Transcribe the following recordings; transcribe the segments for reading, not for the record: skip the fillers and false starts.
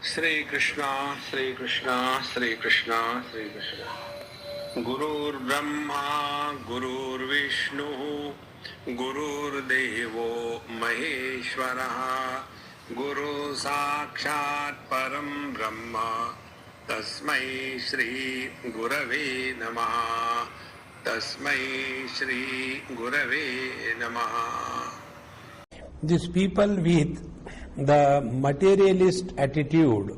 Shri Krishna, Shri Krishna, Shri Krishna, Shri Krishna. Gurur Brahma, Gurur Vishnu, Gurur Devo Maheshwaraha, Guru Sakshat Param Brahma, Tasmai Shri Gurave Namaha, Tasmai Shri Gurave Namaha. These people with the materialist attitude,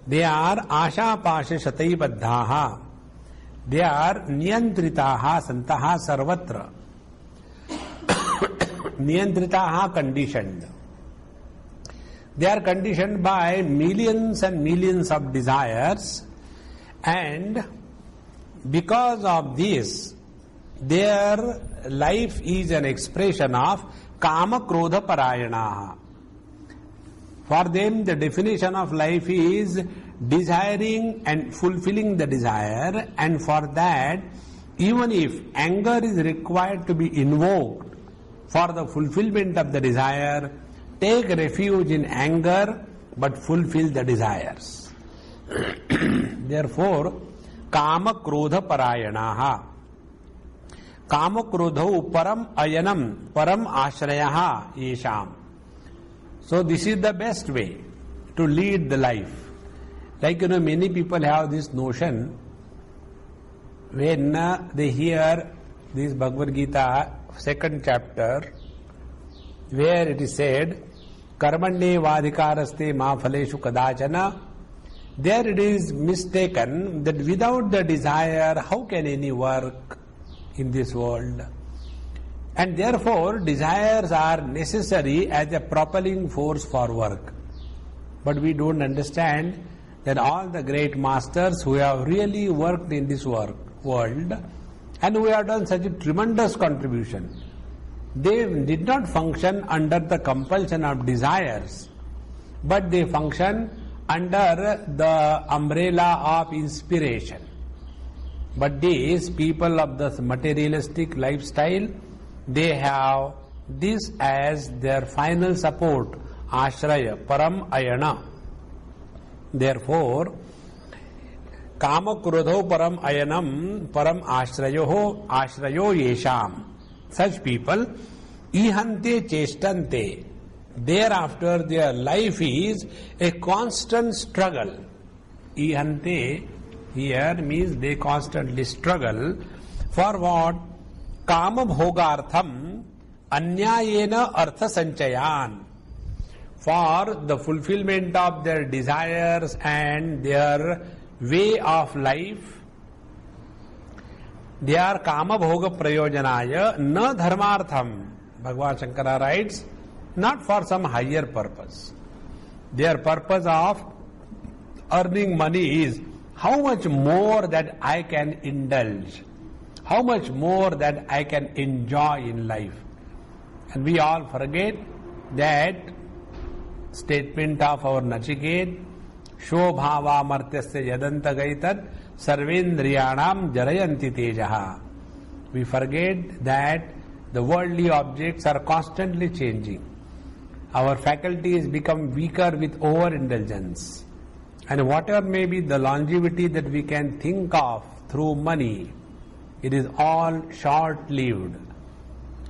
they are asha pasha shatai baddhaha, they are niyantritaha santaha sarvatra. Niyantritaha, conditioned. They are conditioned by millions and millions of desires, and because of this, their life is an expression of kama krodha parayanaha. For them, the definition of life is desiring and fulfilling the desire, and for that, even if anger is required to be invoked for the fulfillment of the desire, take refuge in anger but fulfill the desires. Therefore, kama krodha parayanaha. Kama krodhau param ayanam, param ashrayaha yesham. So this is the best way to lead the life. Like, many people have this notion when they hear this Bhagavad Gita, 2nd chapter, where it is said, Karmanye vadhikaraste ma phaleshu kadachana. There it is mistaken that without the desire, how can any work in this world? And therefore, desires are necessary as a propelling force for work. But we don't understand that all the great masters who have really worked in this world and who have done such a tremendous contribution, they did not function under the compulsion of desires, but they function under the umbrella of inspiration. But these people of the materialistic lifestyle, they have this as their final support, ashraya, param ayana. Therefore, kama krodho param ayanam, param ashrayo yesham. Such people, ihante chestante. Thereafter, their life is a constant struggle. Ihante here means they constantly struggle for what? Kama bhogartham anyayena artha sanchayan. For the fulfillment of their desires and their way of life, they are kama bhoga prayojanaya na dharmartham. Bhagavan Shankara writes, not for some higher purpose. Their purpose of earning money is how much more that I can indulge, how much more that I can enjoy in life. And we all forget that statement of our Nachiket, Shobhava martyasya yadanta gaitat sarvendriyanam jarayanti tejaha. We forget that the worldly objects are constantly changing. Our faculties become weaker with overindulgence. And whatever may be the longevity that we can think of through money, it is all short-lived.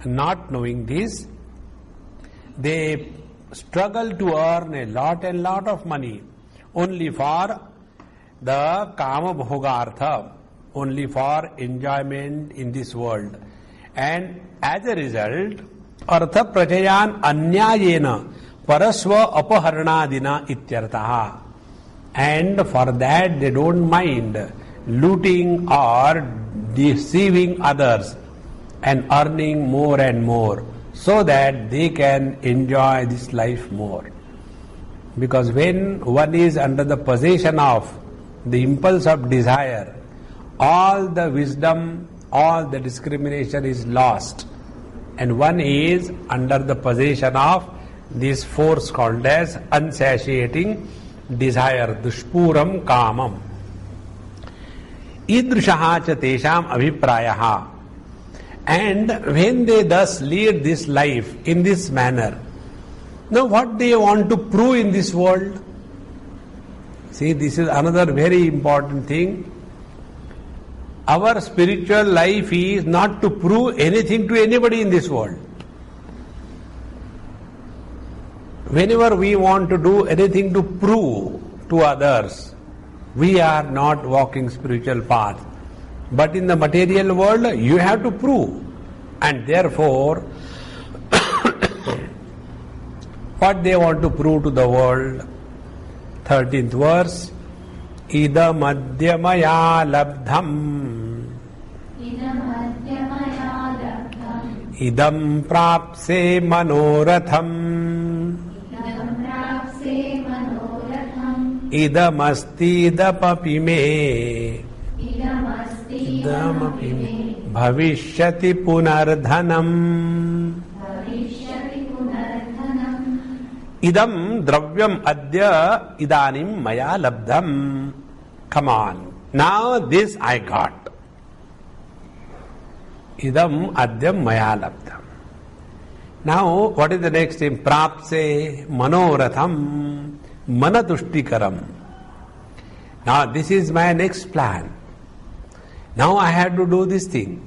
Not knowing this, they struggle to earn a lot and lot of money only for the kama bhogartha, only for enjoyment in this world. And as a result, artha prajayan anyayena parasva apaharanadina ityartaha. And for that they don't mind looting or deceiving others and earning more and more so that they can enjoy this life more. Because when one is under the possession of the impulse of desire, all the wisdom, all the discrimination is lost, and one is under the possession of this force called as unsatiating desire, dushpuram kamam. Idrishaha cha tesham abhiprayaha. And when they thus lead this life in this manner, now what they want to prove in this world? See, this is another very important thing. Our spiritual life is not to prove anything to anybody in this world. Whenever we want to do anything to prove to others, we are not walking spiritual path. But in the material world, you have to prove. And therefore, what they want to prove to the world? 13th verse, idam adya maya labdham idam prapse manoratham idam asti idapapi me idamapi me bhavishyati punardhanam idam dravyam adya idanim maya labdham. Come on, now this I got. Idam adyam maya labdham. Now what is the next thing? Prapse manoratham manatuštikaram. Now this is my next plan. Now I have to do this thing.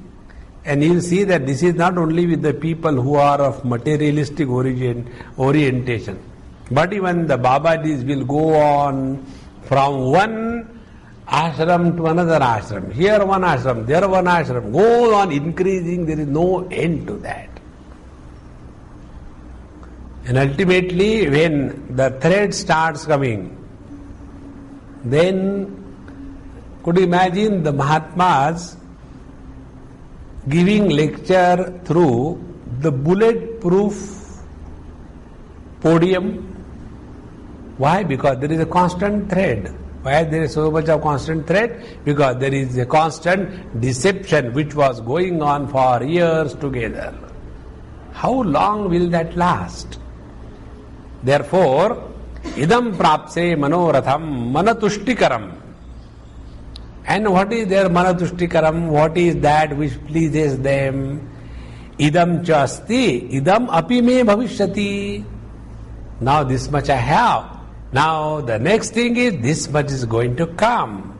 And you'll see that this is not only with the people who are of materialistic orientation, but even the Babajis will go on from one ashram to another ashram. Here one ashram, there one ashram. Goes on increasing, there is no end to that. And ultimately, when the thread starts coming, then could you imagine the Mahatmas giving lecture through the bulletproof podium? Why? Because there is a constant thread. Why there is so much of constant thread? Because there is a constant deception which was going on for years together. How long will that last? Therefore, idam prapse manoratham manatuštikaram. And what is their manatuštikaram? What is that which pleases them? Idam chasti, idam api me bhavishyati. Now this much I have. Now the next thing is this much is going to come.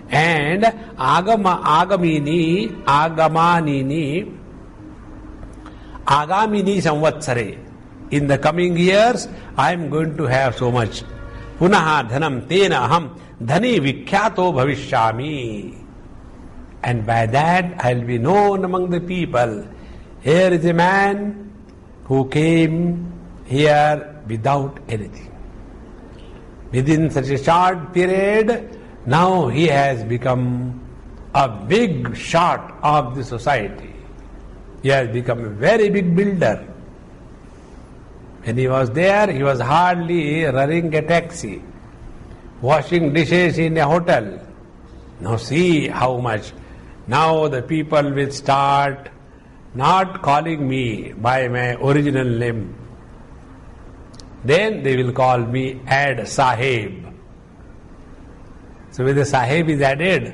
And agamini samvatsare. In the coming years, I am going to have so much. Punaha dhanam tena aham dhani vikyato bhavishyami. And by that I will be known among the people. Here is a man who came here without anything. Within such a short period, now he has become a big shot of the society. He has become a very big builder. When he was there, he was hardly running a taxi, washing dishes in a hotel. Now see how much. Now the people will start not calling me by my original name. Then they will call me Ad Sahib. So when the Sahib is added,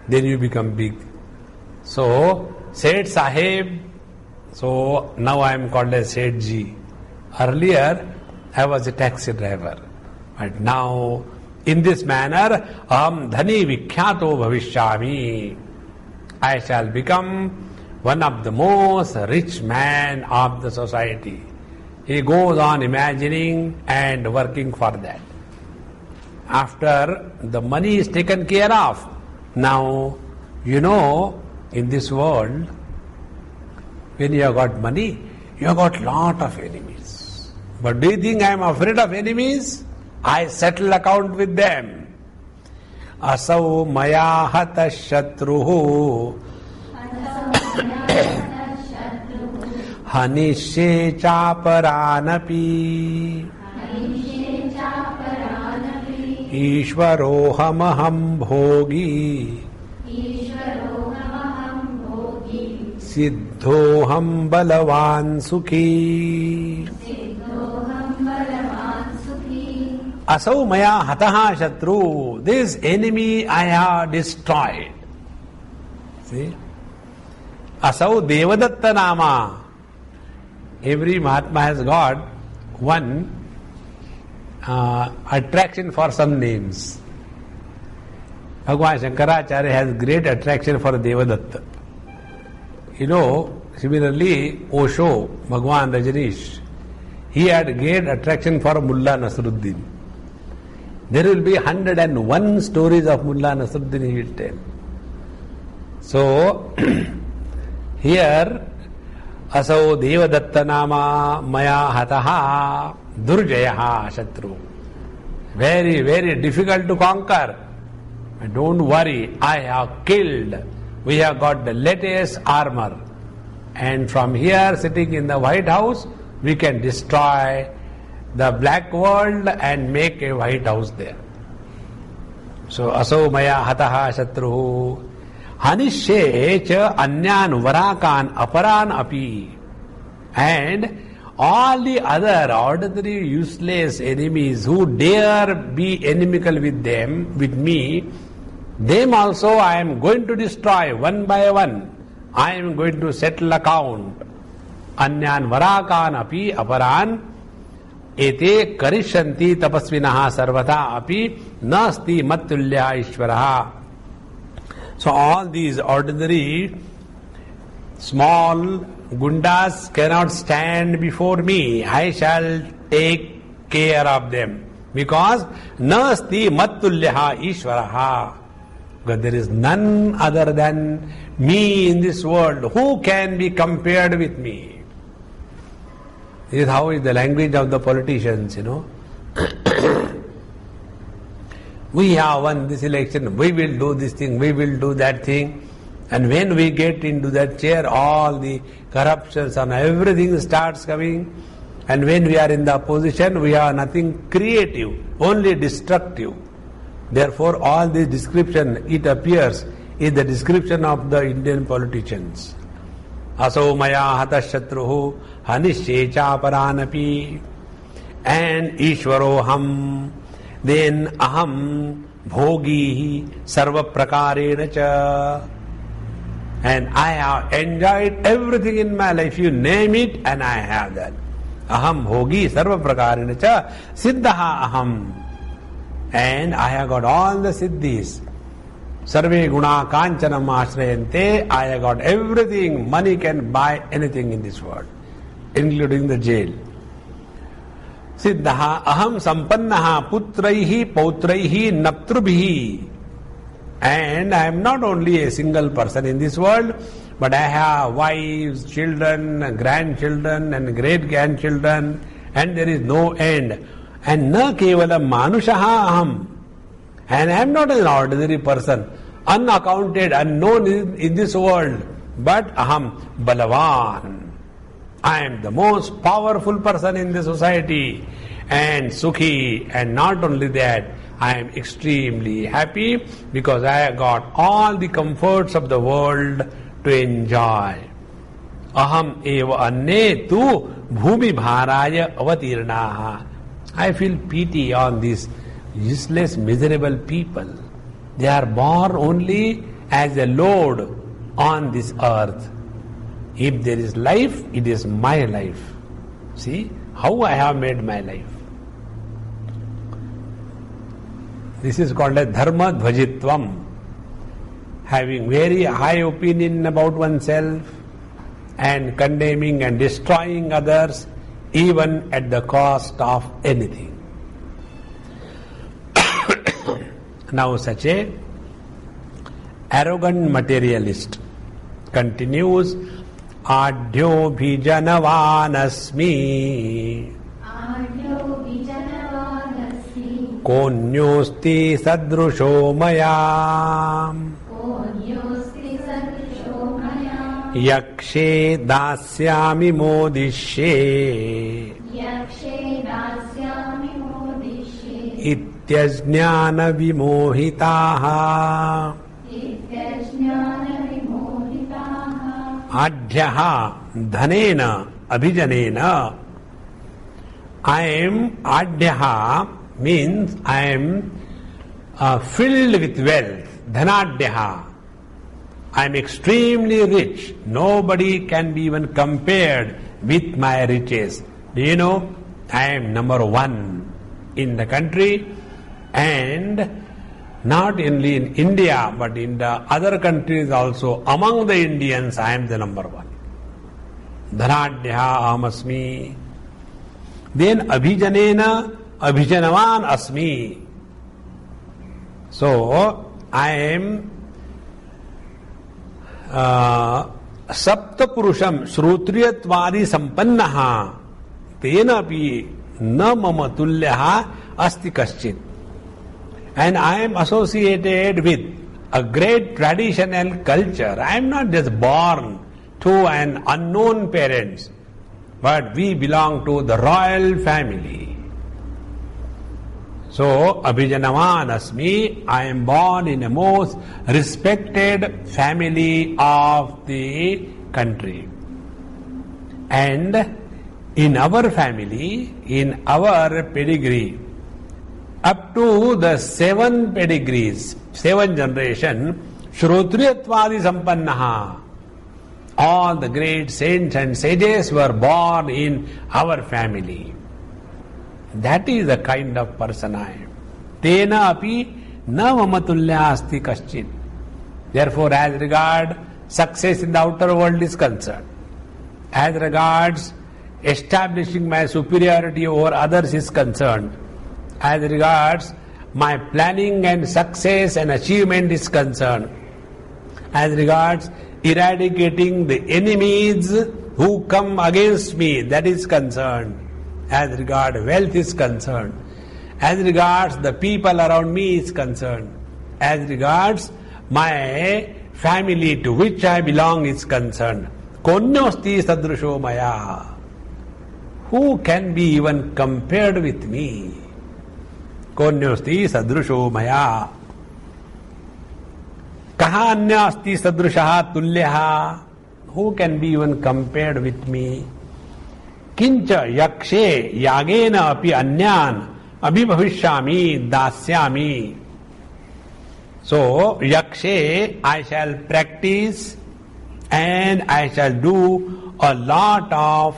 then you become big. So, Seth Sahib, so now I am called as Seth Ji. Earlier, I was a taxi driver. But now, in this manner, aham dhani vikyato bhavishyami. I shall become one of the most rich man of the society. He goes on imagining and working for that. After the money is taken care of, now, you know, in this world, when you have got money, you have got lot of enemies. But do you think I am afraid of enemies? I settle account with them. Asau maya hata shatruhu hanishe chaparanapi Ishvarohamaham bhogi Siddhoham balavan sukhi Asau maya hataha shatru. This enemy I have destroyed. See? Asau devadatta nama. Every Mahatma has got one attraction for some names. Bhagwan Shankaracharya has great attraction for Devadatta. Similarly, Osho, Bhagwan Rajneesh, he had great attraction for Mullah Nasruddin. There will be 101 stories of Mullah Nasruddin he will tell. So, here, Asau Devadatta Nama Maya Hataha Durjayaha Shatru. Very, very difficult to conquer. But don't worry, I have killed. We have got the latest armor. And from here, sitting in the White House, we can destroy the black world and make a White House there. So, Asau Maya Hataha Shatruhu Hanishye cha Anyan Varakan Aparan Api. And all the other ordinary useless enemies who dare be inimical with me, them also I am going to destroy one by one. I am going to settle account. Anyan Varakan Api Aparan Ete Karishanti Tapasvinaha Sarvata Api Nasti Mattulya Ishvaraha. So all these ordinary small gundas cannot stand before me. I shall take care of them. Because Nasti Mattulyaha Ishvaraha. Because there is none other than me in this world. Who can be compared with me? This is how is the language of the politicians, We have won this election, we will do this thing, we will do that thing. And when we get into that chair, all the corruptions and everything starts coming. And when we are in the opposition, we have nothing creative, only destructive. Therefore, all this description, it appears, is the description of the Indian politicians. Asau maya hata shatruhu hanishye cha paranapi. And Ishwaroham. Then aham bhogi sarva prakarena cha. And I have enjoyed everything in my life. You name it and I have that. Aham bhogi sarva prakarena cha siddhaha aham. And I have got all the siddhis. Sarve guna kanchanam ashrayante. I have got everything. Money can buy anything in this world, including the jail. Siddhaha aham sampannaha putraihi pautraihi naptrubhihi. And I am not only a single person in this world, but I have wives, children, grandchildren and great-grandchildren, and there is no end. And na kevalam manushaha aham. And I am not an ordinary person, unaccounted, unknown in this world, but aham balavan. I am the most powerful person in the society and sukhi, and not only that, I am extremely happy because I have got all the comforts of the world to enjoy. Aham eva anne tu bhumi bharaya avatirnaha. I feel pity on these useless, miserable people. They are born only as a load on this earth. If there is life, it is my life. See how I have made my life. This is called as dharma dhvajitvam. Having very high opinion about oneself and condemning and destroying others even at the cost of anything. Now such a arrogant materialist continues, Adhyo bhijanavanasmi konyosti sadrusho maya yakshe dasyami modishe ityajnana vimohitaha adhyaha dhanena abhijanena. I am adhyaha means I am filled with wealth. Dhanadhyaha. I am extremely rich. Nobody can be even compared with my riches. Do you know? I am number one in the country, and not only in India, but in the other countries also. Among the Indians, I am the number one. Dhanadhya ahamasmi. Then abhijanena abhijanavan asmi. So, I am saptapurusham shrotriyatvari sampannaha tenapi na mama tulyaha asti kaschit. And I am associated with a great traditional culture. I am not just born to an unknown parents, but we belong to the royal family. So, abhijanavan asmi, I am born in a most respected family of the country. And in our family, in our pedigree, up to the 7 pedigrees, 7 generation, Shrotriyatvari Sampannaha, all the great saints and sages were born in our family. That is the kind of person I am. Tena api na mamatulya asti kaschit. Therefore, as regard success in the outer world is concerned, as regards establishing my superiority over others is concerned, as regards my planning and success and achievement is concerned, as regards eradicating the enemies who come against me, that is concerned, as regards wealth is concerned, as regards the people around me is concerned, as regards my family to which I belong is concerned. Konyosti sadrusho maya. Who can be even compared with me? Konyosti sadrusho maya. Kaha anyasti sadrushaha tulyaha. Who can be even compared with me? Kincha yakshe yagena api anyan abhibhavishyami dasyami. So, yakshe, I shall practice and I shall do a lot of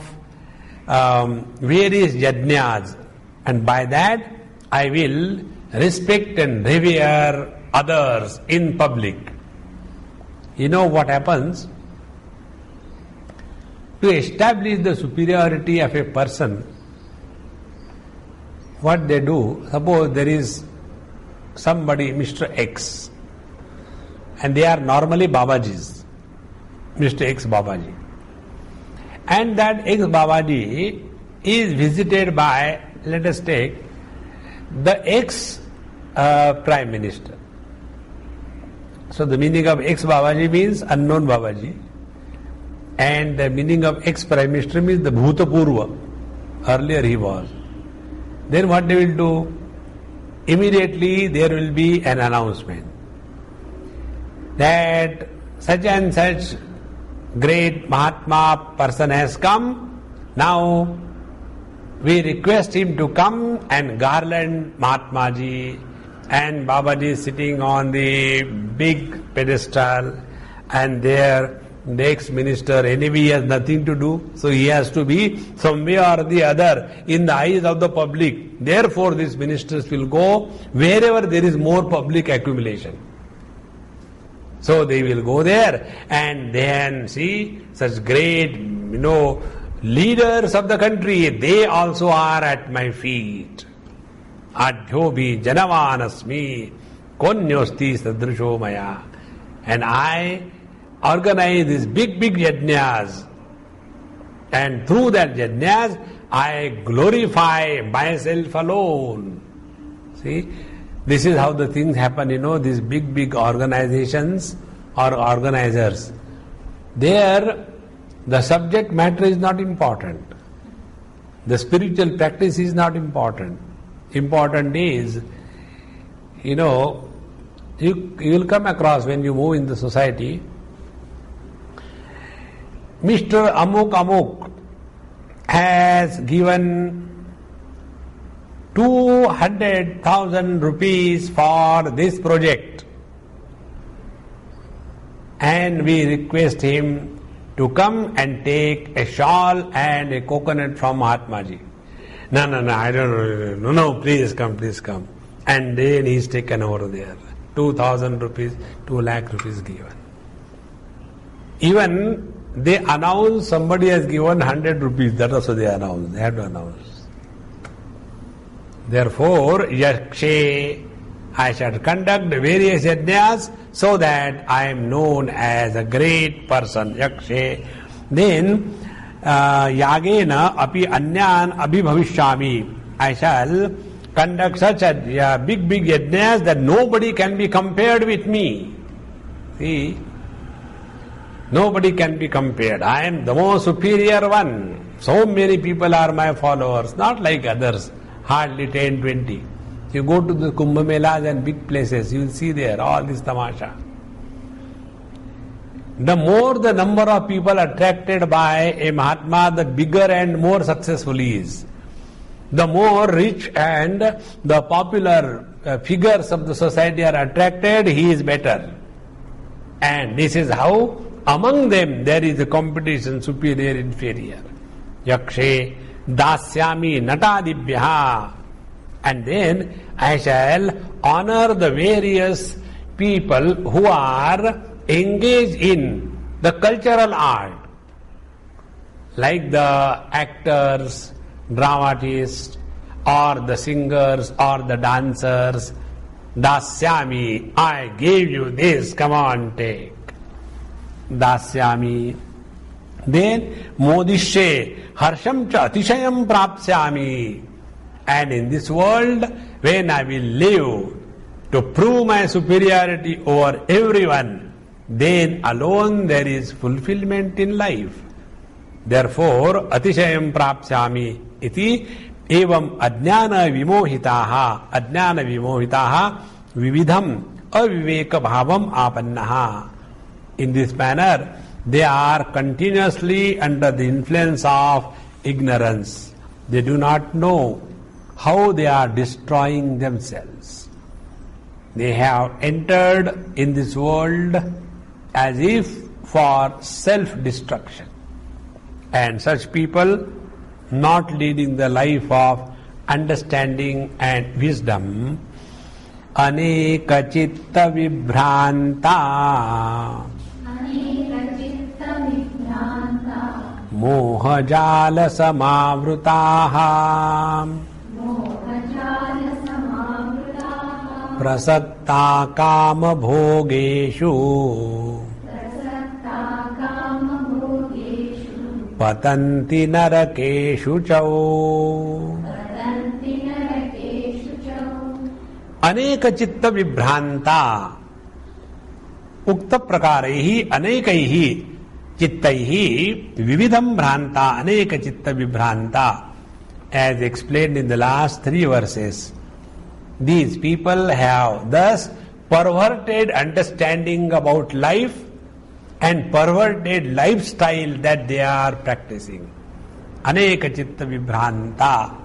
various yajnas, and by that I will respect and revere others in public. You know what happens? To establish the superiority of a person, what they do, suppose there is somebody, Mr. X, and they are normally Babajis, Mr. X Babaji. And that X Babaji is visited by, let us take, the ex Prime Minister. So the meaning of ex Babaji means unknown Babaji, and the meaning of ex Prime Minister means the Bhutapurva. Earlier he was. Then what they will do? Immediately there will be an announcement that such and such great Mahatma person has come. Now we request him to come and garland Mahatma Ji, and Babaji is sitting on the big pedestal, and there the ex-minister anyway has nothing to do, so he has to be somewhere or the other in the eyes of the public. Therefore these ministers will go wherever there is more public accumulation. So they will go there and then see such great, leaders of the country, they also are at my feet. Adhyobhi janavanasmi konyosti sadrusho maya. And I organize these big yajnas, and through that yajnas I glorify myself alone. See, this is how the things happen, these big organizations or organizers. There, the subject matter is not important. The spiritual practice is not important. Important is, you will come across when you move in the society, Mr. Amuk has given 200,000 rupees for this project, and we request him to come and take a shawl and a coconut from Mahatma Ji. No, I don't know. No, please come. And then he's taken over there. 2,000 rupees, 2 lakh rupees given. Even they announce somebody has given 100 rupees, that also they announce. They have to announce. Therefore, yakshe, I shall conduct various yajnas so that I am known as a great person. Yakshe. Then, yagena api anyan abhibhavishyami. I shall conduct such a big yajnas that nobody can be compared with me. See? Nobody can be compared. I am the most superior one. So many people are my followers, not like others, hardly 10, 20. You go to the Kumbh Melas and big places, you will see there all this tamasha. The more the number of people attracted by a Mahatma, the bigger and more successful he is. The more rich and the popular figures of the society are attracted, he is better. And this is how among them there is a competition, superior, inferior. Yakshe dasyami natadibhyaha. And then I shall honor the various people who are engaged in the cultural art, like the actors, dramatists, or the singers, or the dancers. Dasyami, I gave you this, come on, take. Dasyami. Then modishe harsham cha atishayam prapsyami. And in this world, when I will live to prove my superiority over everyone, then alone there is fulfillment in life. Therefore, atishayam prapsyami iti evam ajnana vimohitaha vividham aviveka bhavam apannaha. In this manner, they are continuously under the influence of ignorance. They do not know how they are destroying themselves. They have entered in this world as if for self-destruction. And such people, not leading the life of understanding and wisdom, aneka chitta vibhranta moha jala samavrutaha prasakta kama bhogeshu patanti narakeshu chau. Aneka chitta vibhranta ukta prakaraihi anekaihi chittaihi vividham bhranta aneka chitta vibhranta. As explained in the last 3 verses, these people have thus perverted understanding about life and perverted lifestyle that they are practicing. Aneka chitta vibhranta.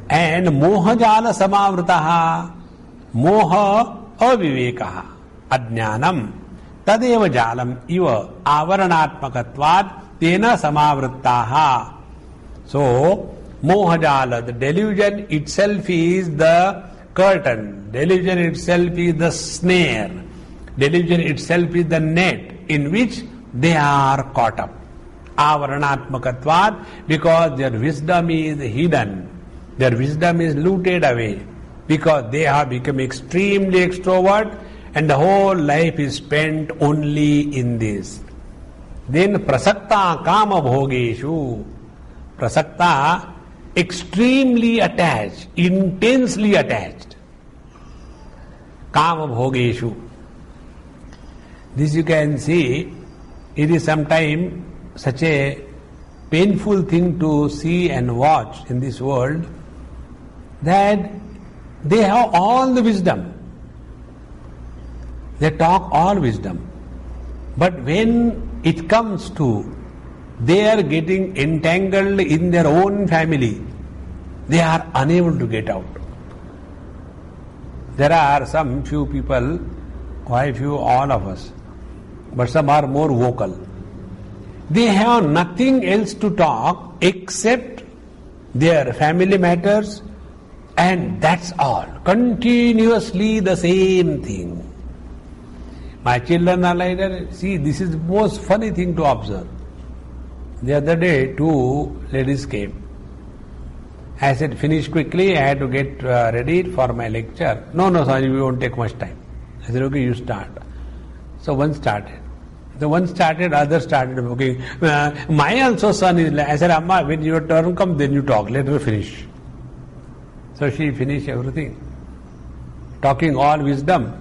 And moha jala samavrutaha, moha avivekaha, ajnanam tadeva jalam iva avaranatmakatvat tena samavruttaha. So, moha jala, the delusion itself is the curtain, delusion itself is the snare, delusion itself is the net in which they are caught up. Avaranatmakatvat, because their wisdom is hidden, their wisdom is looted away, because they have become extremely extrovert and the whole life is spent only in this. Then prasakta kama bhogeshu, prasakta, extremely attached, intensely attached. Kama bhogeshu. This you can see, it is sometimes such a painful thing to see and watch in this world, that they have all the wisdom. They talk all wisdom. But when it comes to they are getting entangled in their own family, they are unable to get out. There are some few people, quite few, all of us, but some are more vocal. They have nothing else to talk except their family matters, and that's all. Continuously the same thing. My children are like that. See, this is the most funny thing to observe. The other day, 2 ladies came. I said, finish quickly, I had to get ready for my lecture. No, Swami, we won't take much time. I said, okay, you start. So one started. The one started, other started talking. My also son is like, I said, Amma, when your turn comes, then you talk, let her finish. So she finished everything. Talking all wisdom,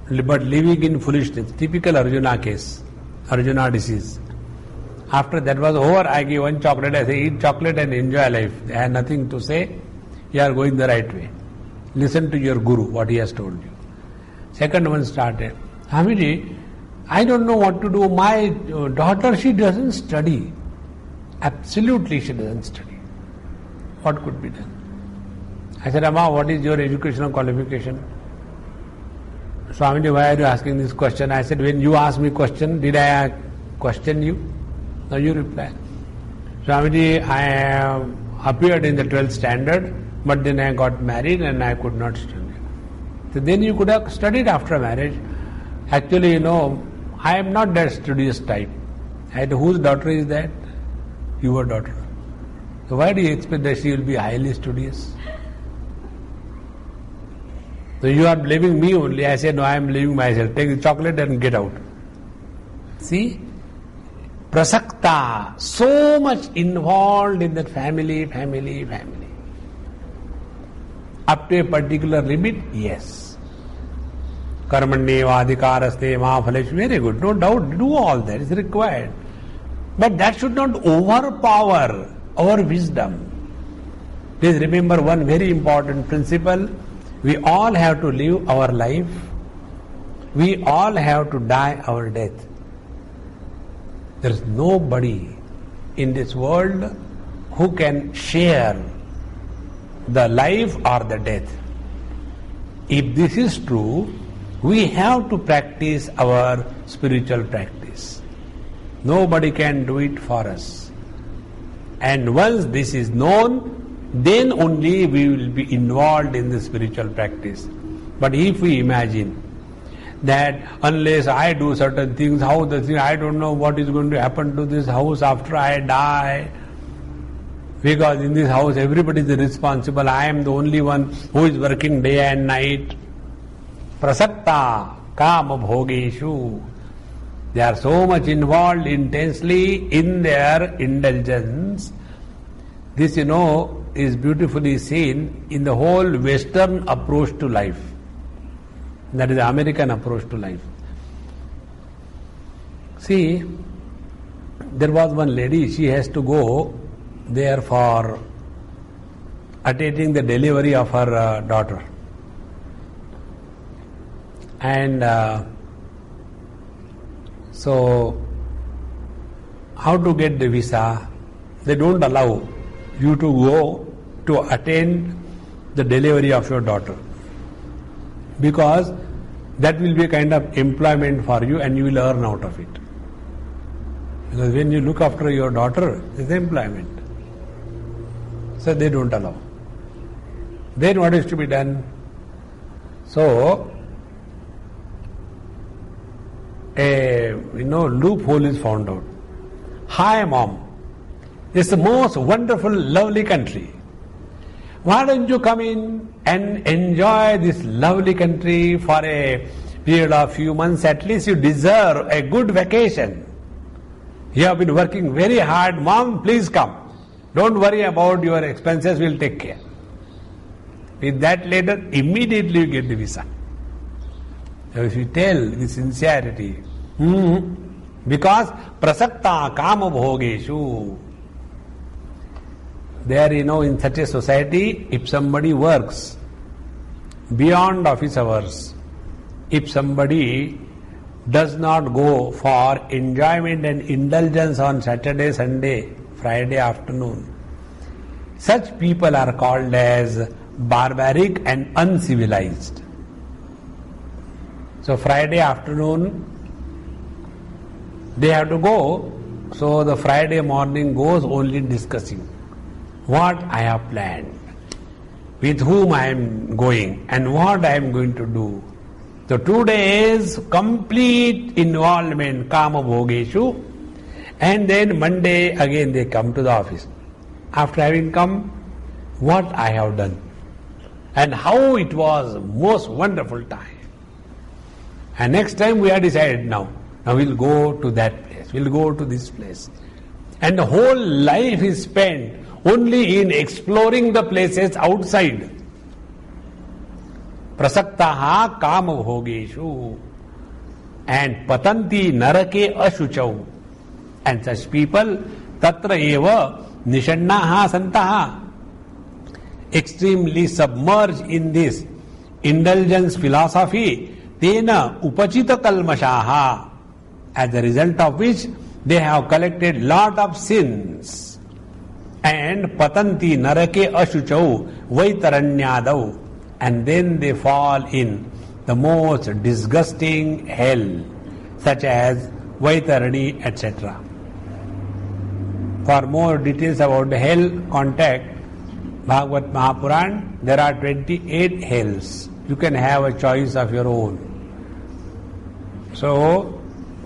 but living in foolishness. Typical Arjuna case, Arjuna disease. After that was over, I gave one chocolate. I say, eat chocolate and enjoy life. I had nothing to say. You are going the right way. Listen to your guru, what he has told you. Second one started. Swamiji, I don't know what to do. My daughter, she doesn't study. Absolutely she doesn't study. What could be done? I said, Amma, what is your educational qualification? Swamiji, why are you asking this question? I said, when you asked me question, did I question you? Now you reply. Swamiji, I appeared in the 12th standard, but then I got married and I could not study. So then you could have studied after marriage. Actually, I am not that studious type. And whose daughter is that? Your daughter. So why do you expect that she will be highly studious? So you are blaming me only. I say, no, I am blaming myself. Take the chocolate and get out. See? Prasakta, so much involved in that family. Up to a particular limit, yes. Karmanye vadikaraste mahaphaleshu, very good, no doubt, do all that is required. But that should not overpower our wisdom. Please remember one very important principle. We all have to live our life. We all have to die our death. There is nobody in this world who can share the life or the death. If this is true, we have to practice our spiritual practice. Nobody can do it for us. And once this is known, then only we will be involved in the spiritual practice. But if we imagine that unless I do certain things, I don't know what is going to happen to this house after I die, because in this house everybody is responsible, I am the only one who is working day and night. Prasakta kama bhogeshu. They are so much involved intensely in their indulgence. This, is beautifully seen in the whole Western approach to life. That is the American approach to life. See, there was one lady, she has to go there for attending the delivery of her daughter. And so, how to get the visa? They don't allow you to go to attend the delivery of your daughter, because that will be a kind of employment for you and you will earn out of it. Because when you look after your daughter, it's employment. So they don't allow. Then what is to be done? So, a loophole is found out. Hi mom, it's the most wonderful, lovely country. Why don't you come in and enjoy this lovely country for a period of few months? At least you deserve a good vacation. You have been working very hard. Mom, please come. Don't worry about your expenses, we'll take care. With that later, immediately you get the visa. So if you tell with sincerity, because prasakta kama bhogeshu. There, in such a society, if somebody works beyond office hours, if somebody does not go for enjoyment and indulgence on Saturday, Sunday, Friday afternoon, such people are called as barbaric and uncivilized. So Friday afternoon, they have to go, so the Friday morning goes only discussing. what I have planned, with whom I am going, and what I am going to do. So 2 days complete involvement, kama bhogeshu, and then Monday again they come to the office. After having come, what I have done, and how it was most wonderful time. And next time we have decided now we'll go to that place, we'll go to this place. And the whole life is spent only in exploring the places outside. Prasaktaha kama bhogeshu and patanti narake ashuchau. And such people tatra eva nishannaha santaha, extremely submerged in this indulgence philosophy, tena upachita kalmashaha, as a result of which they have collected lot of sins. And patanti narake ashuchau vaitaranyadau, and then they fall in the most disgusting hell, such as Vaitarani, etc. For more details about the hell, contact Bhagavad Mahapuran. There are 28 hells. You can have a choice of your own. So,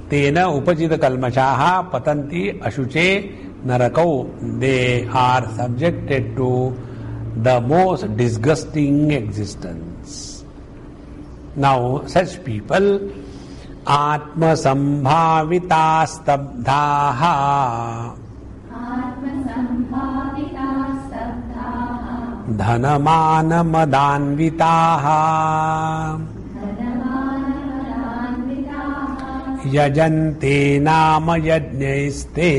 tena upachita kalmashaha patanti ashuche narakau. They are subjected to the most disgusting existence. Now, such people, atma sambhavita stabdhaha, dhanamana madanvitaha, yajante nama yajnaiste,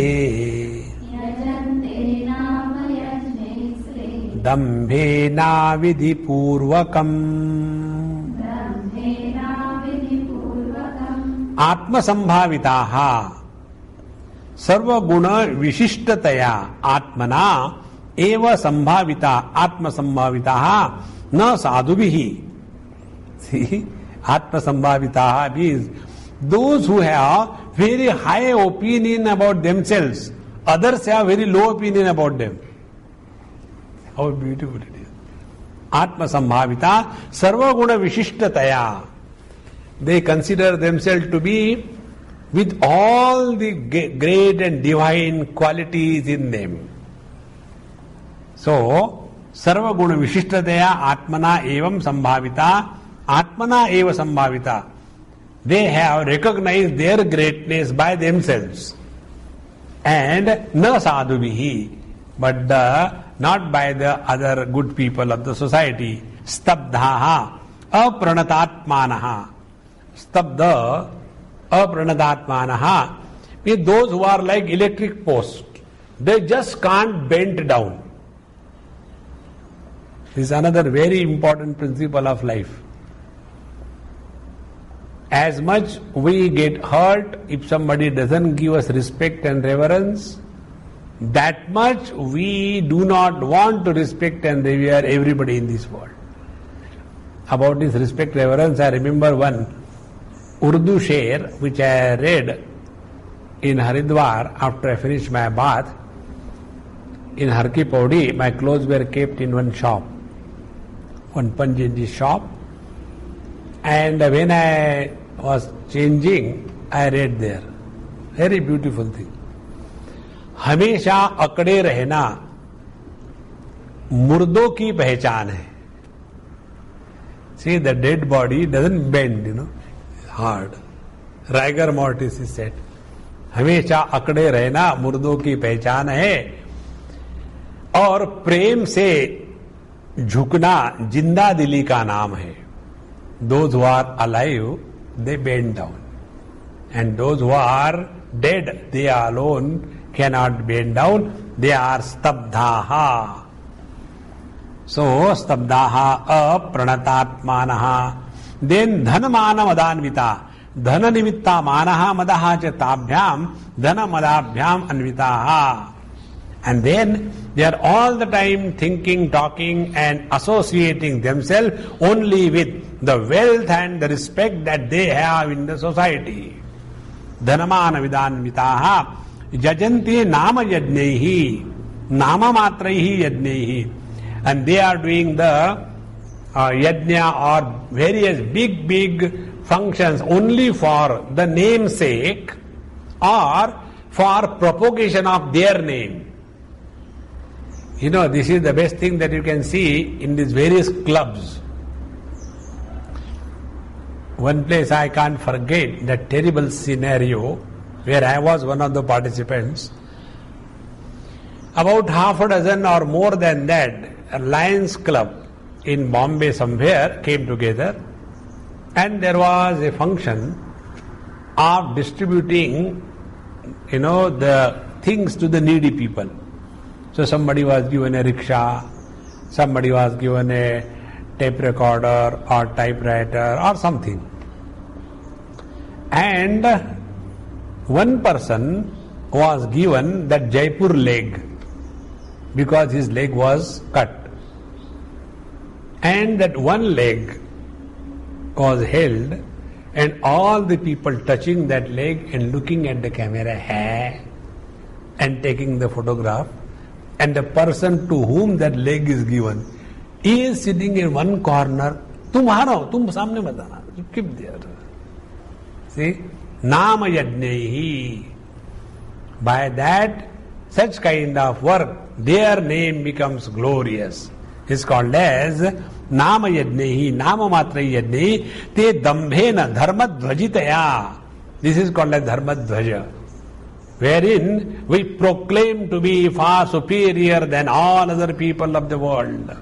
dambhena vidhipurvakam. Atma sambhavitaha, sarva guna vishishtataya atmana eva sambhavita, atma sambhavitaha na sadhubhihi. See, atma sambhavitaha means those who have very high opinion about themselves, others have very low opinion about them. How beautiful it is. Atma sambhavita sarva guna vishishtataya. They consider themselves to be with all the great and divine qualities in them. So, sarva guna vishishtataya atmana evam sambhavita, atmana eva sambhavita. They have recognized their greatness by themselves. And na sadhubhihi, but not by the other good people of the society. Stabdhaha, apranatatmanaha. Stabdha, apranatatmanaha means those who are like electric posts. They just can't bend down. This is another very important principle of life. As much we get hurt if somebody doesn't give us respect and reverence, that much we do not want to respect and revere everybody in this world. About this respect reverence, I remember one Urdu sher which I read in Haridwar after I finished my bath. In Har Ki Paudi, my clothes were kept in one shop, one Panjaji shop, and when I was changing, I read there. Very beautiful thing. हमेशा अकड़े रहना मुर्दों की पहचान है. See, the dead body doesn't bend, hard. Rigor mortis is said. हमेशा अकड़े रहना मुर्दों की पहचान है, और प्रेम से झुकना जिंदा दिली का नाम है. Those who are alive, they bend down. And those who are dead, they alone cannot bend down. They are stabdhaha. So, stabdhaha apranatatmanaha. Then dhanamana madanvita. Dhana nimitta manaha madaha cha tabhyam dhana madabhyam anvitaha. And then they are all the time thinking, talking and associating themselves only with the wealth and the respect that they have in the society. Dhanamana vidanvitaha jajanti nama yajnehi. nama matraihi yajnaihi. And they are doing the yajna or various big functions only for the namesake or for propagation of their name. You know, this is the best thing that you can see in these various clubs. One place I can't forget that terrible scenario where I was one of the participants. About half a dozen or more than that, a Lions Club in Bombay somewhere came together, and there was a function of distributing, the things to the needy people. So somebody was given a rickshaw, somebody was given a tape recorder or typewriter or something. And one person was given that Jaipur leg because his leg was cut. And that one leg was held, and all the people touching that leg and looking at the camera and taking the photograph. And the person to whom that leg is given is sitting in one corner. Tum samne batana. Keep there. See? Nama yajnaihi. By that, such kind of work, their name becomes glorious. It's called as Nama yajnaihi, Nama matrai yajnaihi, te dambhena dharmadvajitaya. This is called as dharmadvaja, wherein we proclaim to be far superior than all other people of the world.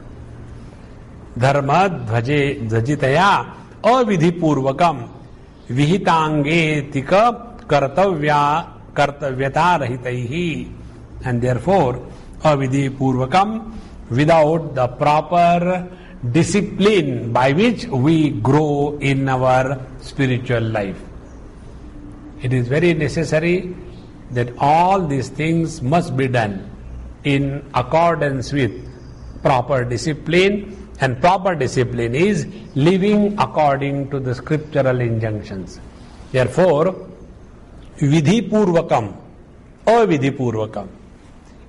Dharmadvajitaya avidhipurvakam vihitangetika kartavyata rahitaihi. And therefore, avidhipurvakam, without the proper discipline by which we grow in our spiritual life. It is very necessary that all these things must be done in accordance with proper discipline, and proper discipline is living according to the scriptural injunctions. Therefore, vidhipurvakam, avidhipurvakam.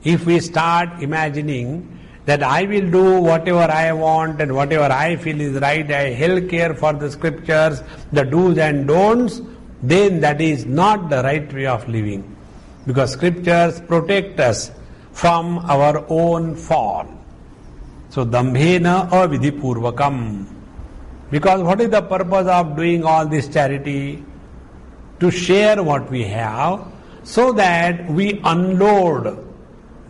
If we start imagining that I will do whatever I want and whatever I feel is right, I held care for the scriptures, the do's and don'ts, then that is not the right way of living. Because scriptures protect us from our own fall. So, dambhena avidhipurvakam. Because what is the purpose of doing all this charity? To share what we have so that we unload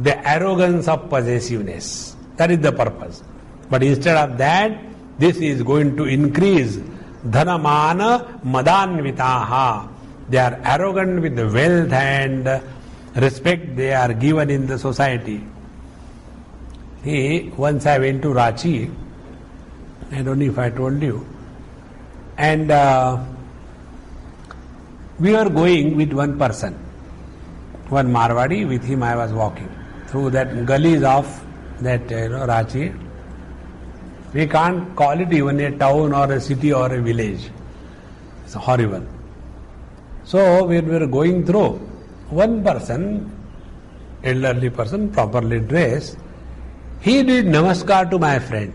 the arrogance of possessiveness. That is the purpose. But instead of that, this is going to increase dhanamana madanvitaha. They are arrogant with the wealth and respect they are given in the society. Once I went to Ranchi, I don't know if I told you, and we were going with one person, one Marwadi. With him I was walking through that gullies of that Ranchi. We can't call it even a town or a city or a village. It's horrible. So we were going through, one person, elderly person, properly dressed, he did namaskar to my friend.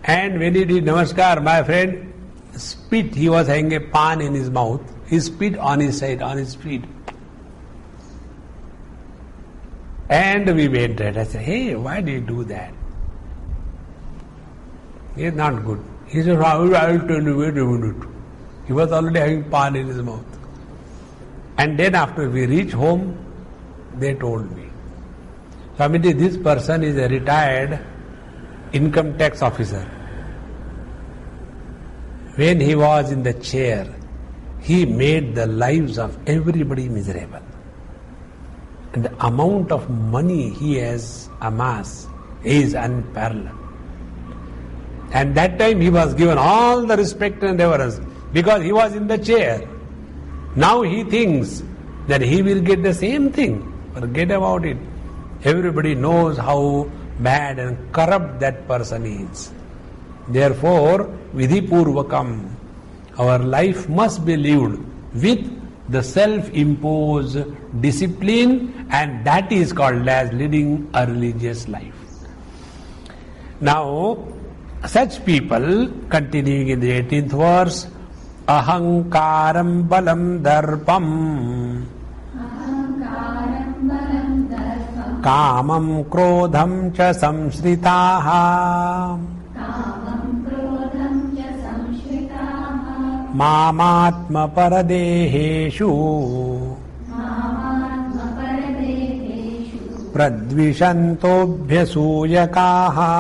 And when he did namaskar, my friend spit. He was having a pan in his mouth. He spit on his side, on his feet. And we went there. I said, hey, why did you do that? It's not good. He said, I will tell you, wait a minute. He was already having pan in his mouth. And then after we reached home, they told me, Swamiji, this person is a retired income tax officer. When he was in the chair, he made the lives of everybody miserable. And the amount of money he has amassed is unparalleled. And that time he was given all the respect and reverence because he was in the chair. Now he thinks that he will get the same thing. Forget about it. Everybody knows how bad and corrupt that person is. Therefore, vidhipurvakam, our life must be lived with the self-imposed discipline, and that is called as leading a religious life. Now, such people, continuing in the 18th verse, ahankaram balam darpam kamam krodham cha samsritaha mamatma paradeheshu pradvishantobhyasuyakaha.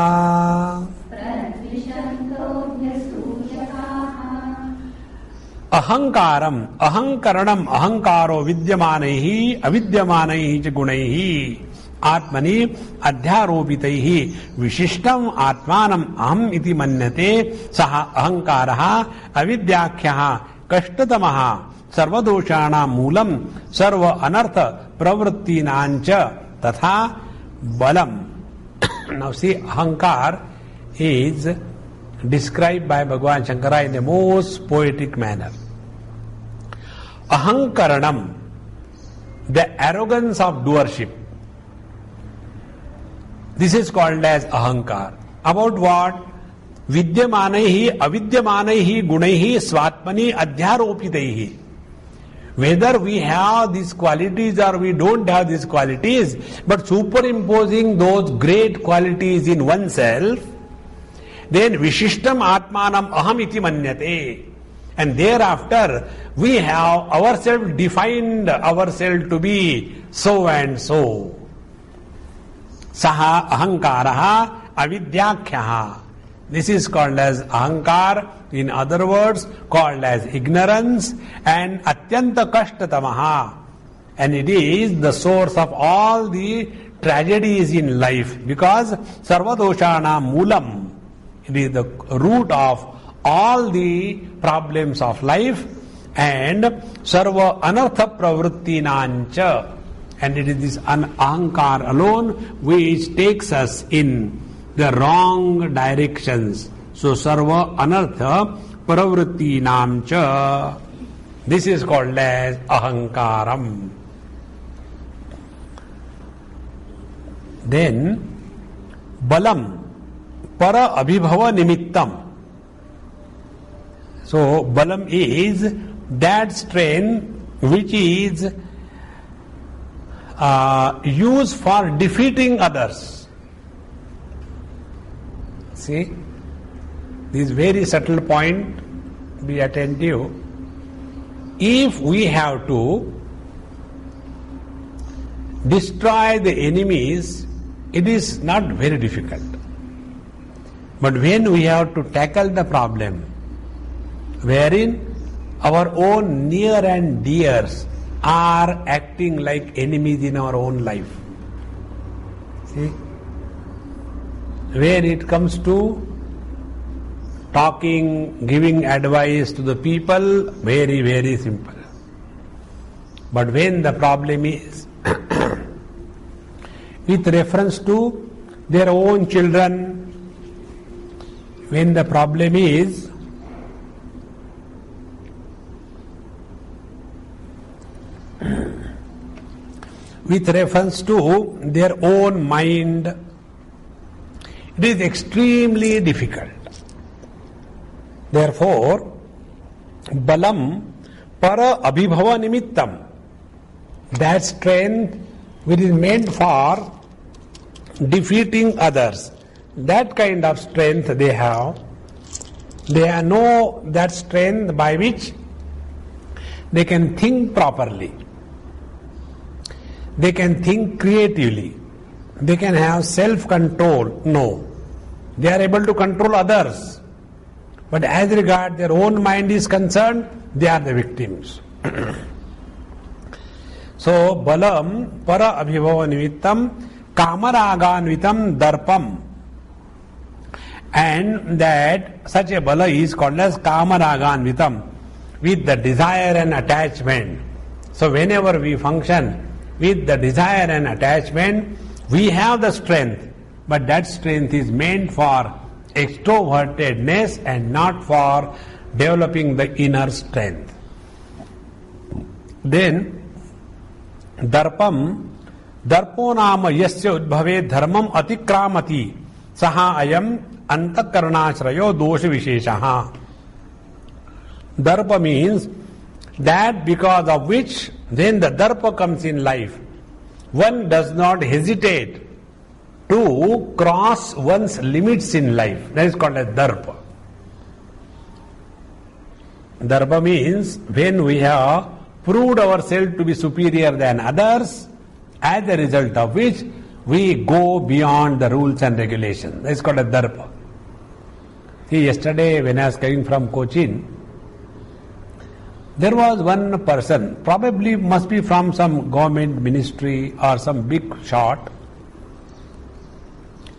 Ahankaram, ahankaranam, ahankaro vidyamanaihi, avidyamanaihi cha gunaihi, atmani adhyaropitaihi, vishishtam atmanam aham iti manyate, saha ahankaraha, avidyakhyaha, kashtatamaha, sarvadoshana moolam, sarva anartha pravrittinancha, tatha balam. Now see, ahankar is described by Bhagavan Shankara in the most poetic manner. Ahankaranam, the arrogance of doership. This is called as ahankar. About what? Vidyamanaihi, avidyamanaihi, gunaihi, swatmani, adhyaropitaihi. Whether we have these qualities or we don't have these qualities, but superimposing those great qualities in oneself, then vishishtam atmanam aham iti manyate. And thereafter, we have ourselves defined ourselves to be so and so. Saha ahankaraha avidyakhyaha. This is called as ahankar, in other words, called as ignorance, and atyanta kashtatamaha. And it is the source of all the tragedies in life, because sarvadoshana moolam. It is the root of all the problems of life, and sarva anartha pravrittinancha. And it is this ahankar alone which takes us in the wrong directions. So sarva anartha pravrittinamcha. This is called as ahankaram. Then balam para abhibhava nimittam. So balam is that strength which is used for defeating others. See, this very subtle point, be attentive. If we have to destroy the enemies, it is not very difficult. But when we have to tackle the problem, wherein our own near and dears are acting like enemies in our own life. See? Where it comes to talking, giving advice to the people, very, very simple. But when the problem is with reference to their own children, when the problem is with reference to their own mind, it is extremely difficult. Therefore, balam para abhibhava nimittam, that strength which is meant for defeating others, that kind of strength they have. They know that strength by which they can think properly. They can think creatively. They can have self-control. No. They are able to control others. But as regards their own mind is concerned, they are the victims. So, balam para abhibhava nimittam kamaraganvitam darpam. And that such a bala is called as kamaraganvitam, with the desire and attachment. So, whenever we function with the desire and attachment, we have the strength, but that strength is meant for extrovertedness and not for developing the inner strength. Then, darpam, darpo nama yasya udbhave dharmam atikramati saha ayam antakarnashrayo dosha visheshaha. Darpa means that because of which then the darpa comes in life. One does not hesitate to cross one's limits in life. That is called as darpa. Darpa means when we have proved ourselves to be superior than others, as a result of which we go beyond the rules and regulations. That is called as darpa. See, yesterday when I was coming from Cochin, there was one person, probably must be from some government ministry or some big shot,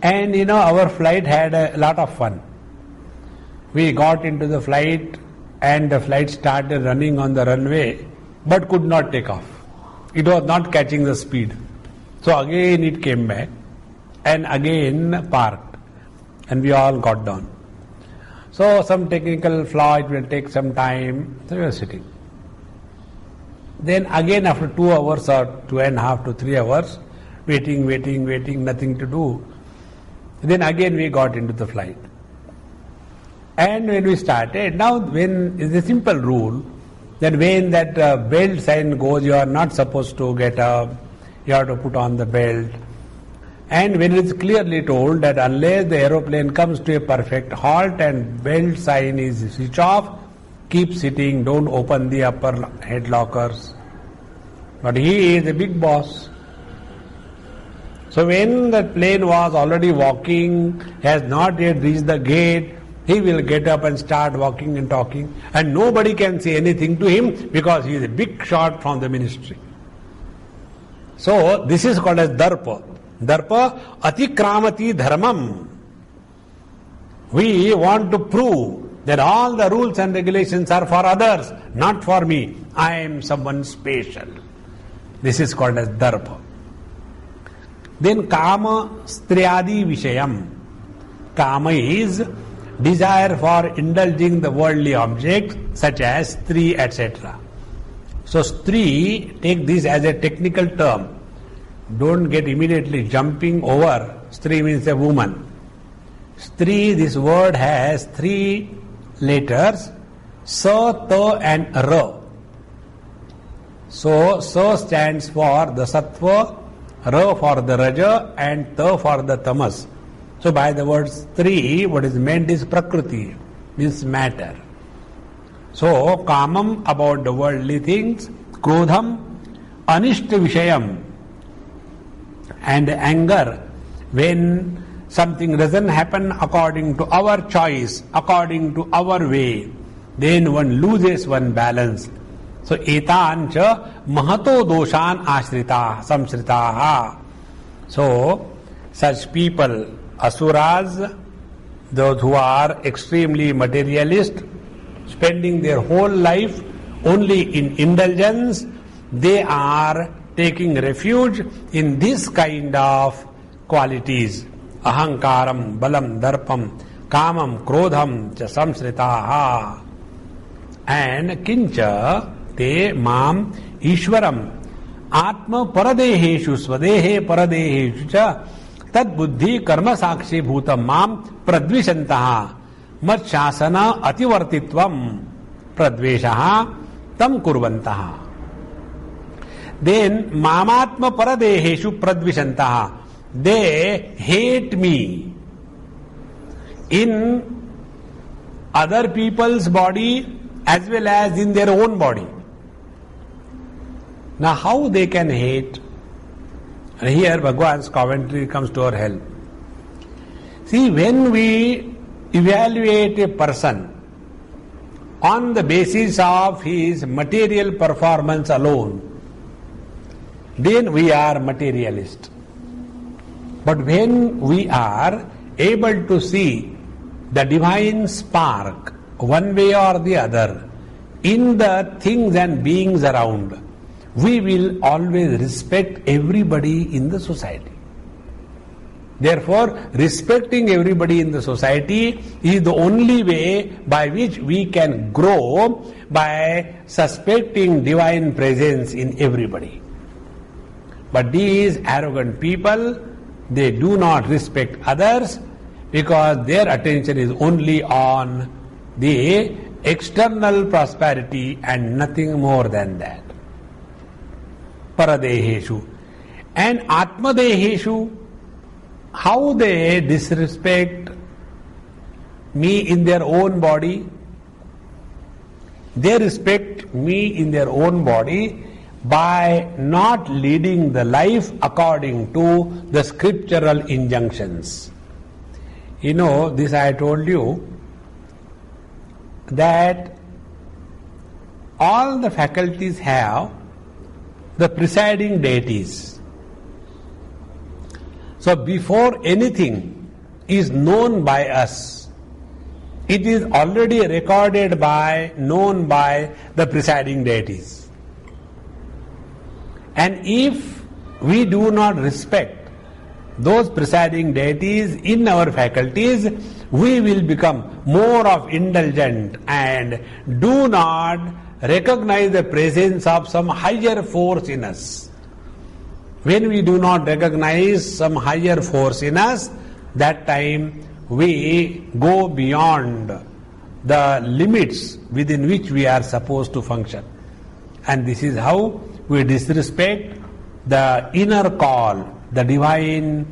and our flight had a lot of fun. We got into the flight and the flight started running on the runway but could not take off. It was not catching the speed. So again it came back and again parked and we all got down. So some technical flaw, it will take some time. So we were sitting. Then again after 2 hours or 2.5 to 3 hours, waiting, nothing to do. Then again we got into the flight. And when we started, now when it's a simple rule, that when that belt sign goes, you are not supposed to get up, you have to put on the belt. And when it is clearly told that unless the aeroplane comes to a perfect halt and belt sign is switched off, keep sitting, don't open the upper head lockers. But he is a big boss. So when the plane was already walking, has not yet reached the gate, he will get up and start walking and talking, and nobody can say anything to him because he is a big shot from the ministry. So this is called as darpa. Darpa atikramati dharmam. We want to prove that all the rules and regulations are for others, not for me. I am someone special. This is called as darpa. Then kama striyadi vishayam. Kama is desire for indulging the worldly objects such as stri, etc. So stri, take this as a technical term. Don't get immediately jumping over. Stri means a woman. Stri, this word has 3 letters, sa, ta and ra. So sa stands for the sattva, ra for the raja and ta for the tamas. So by the word stri, what is meant is prakriti, means matter. So kamam, about the worldly things, krodham, anishta vishayam, and anger when something doesn't happen according to our choice, according to our way, then one loses one balance. So etan cha mahato doshan ashrita samsritaha. So such people, asuras, those who are extremely materialist, spending their whole life only in indulgence, they are taking refuge in this kind of qualities. Ahankaram, balam, darpam, kamam, krodham, cha samsritaha. And kincha te mam ishwaram atma paradeheshu swadehe paradeheshu cha tad buddhi karma sakshi bhutam mam pradvishantaha mat shasana ativartitvam pradveshaha tam kurvantaha. Then mamatma paradeheshu pradvishantaha. They hate me in other people's body as well as in their own body. Now how they can hate? And here Bhagwan's commentary comes to our help. See, when we evaluate a person on the basis of his material performance alone, then we are materialist. But when we are able to see the divine spark one way or the other in the things and beings around, we will always respect everybody in the society. Therefore, respecting everybody in the society is the only way by which we can grow, by suspecting divine presence in everybody. But these arrogant people, they do not respect others because their attention is only on the external prosperity and nothing more than that. Paradeheshu. And Atmadeheshu, how they disrespect me in their own body? They respect me in their own body by not leading the life according to the scriptural injunctions. You know, this I told you, that all the faculties have the presiding deities. So before anything is known by us, it is already recorded known by the presiding deities. And if we do not respect those presiding deities in our faculties, we will become more of indulgent and do not recognize the presence of some higher force in us. When we do not recognize some higher force in us, that time we go beyond the limits within which we are supposed to function. And this is how we disrespect the inner call, the divine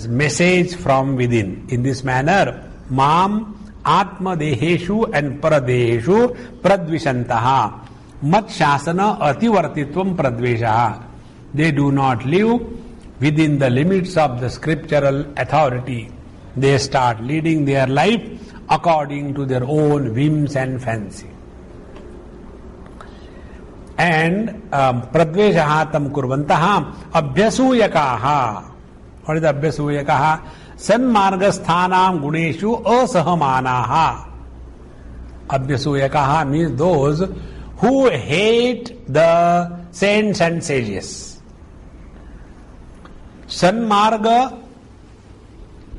message from within. In this manner, Mam Atma Deheshu and Paradeheshu Pradvishantaha Mat Shasana Ativartitvam Pradveshaha. They do not live within the limits of the scriptural authority. They start leading their life according to their own whims and fancy. And Pradveshaha tam kurvantaha abhyasuyakaha. What is abhyasuyakaha? Sanmargasthanam guneshu asahamanaha. Abhyasuyakaha means those who hate the saints and sages. Sanmarga,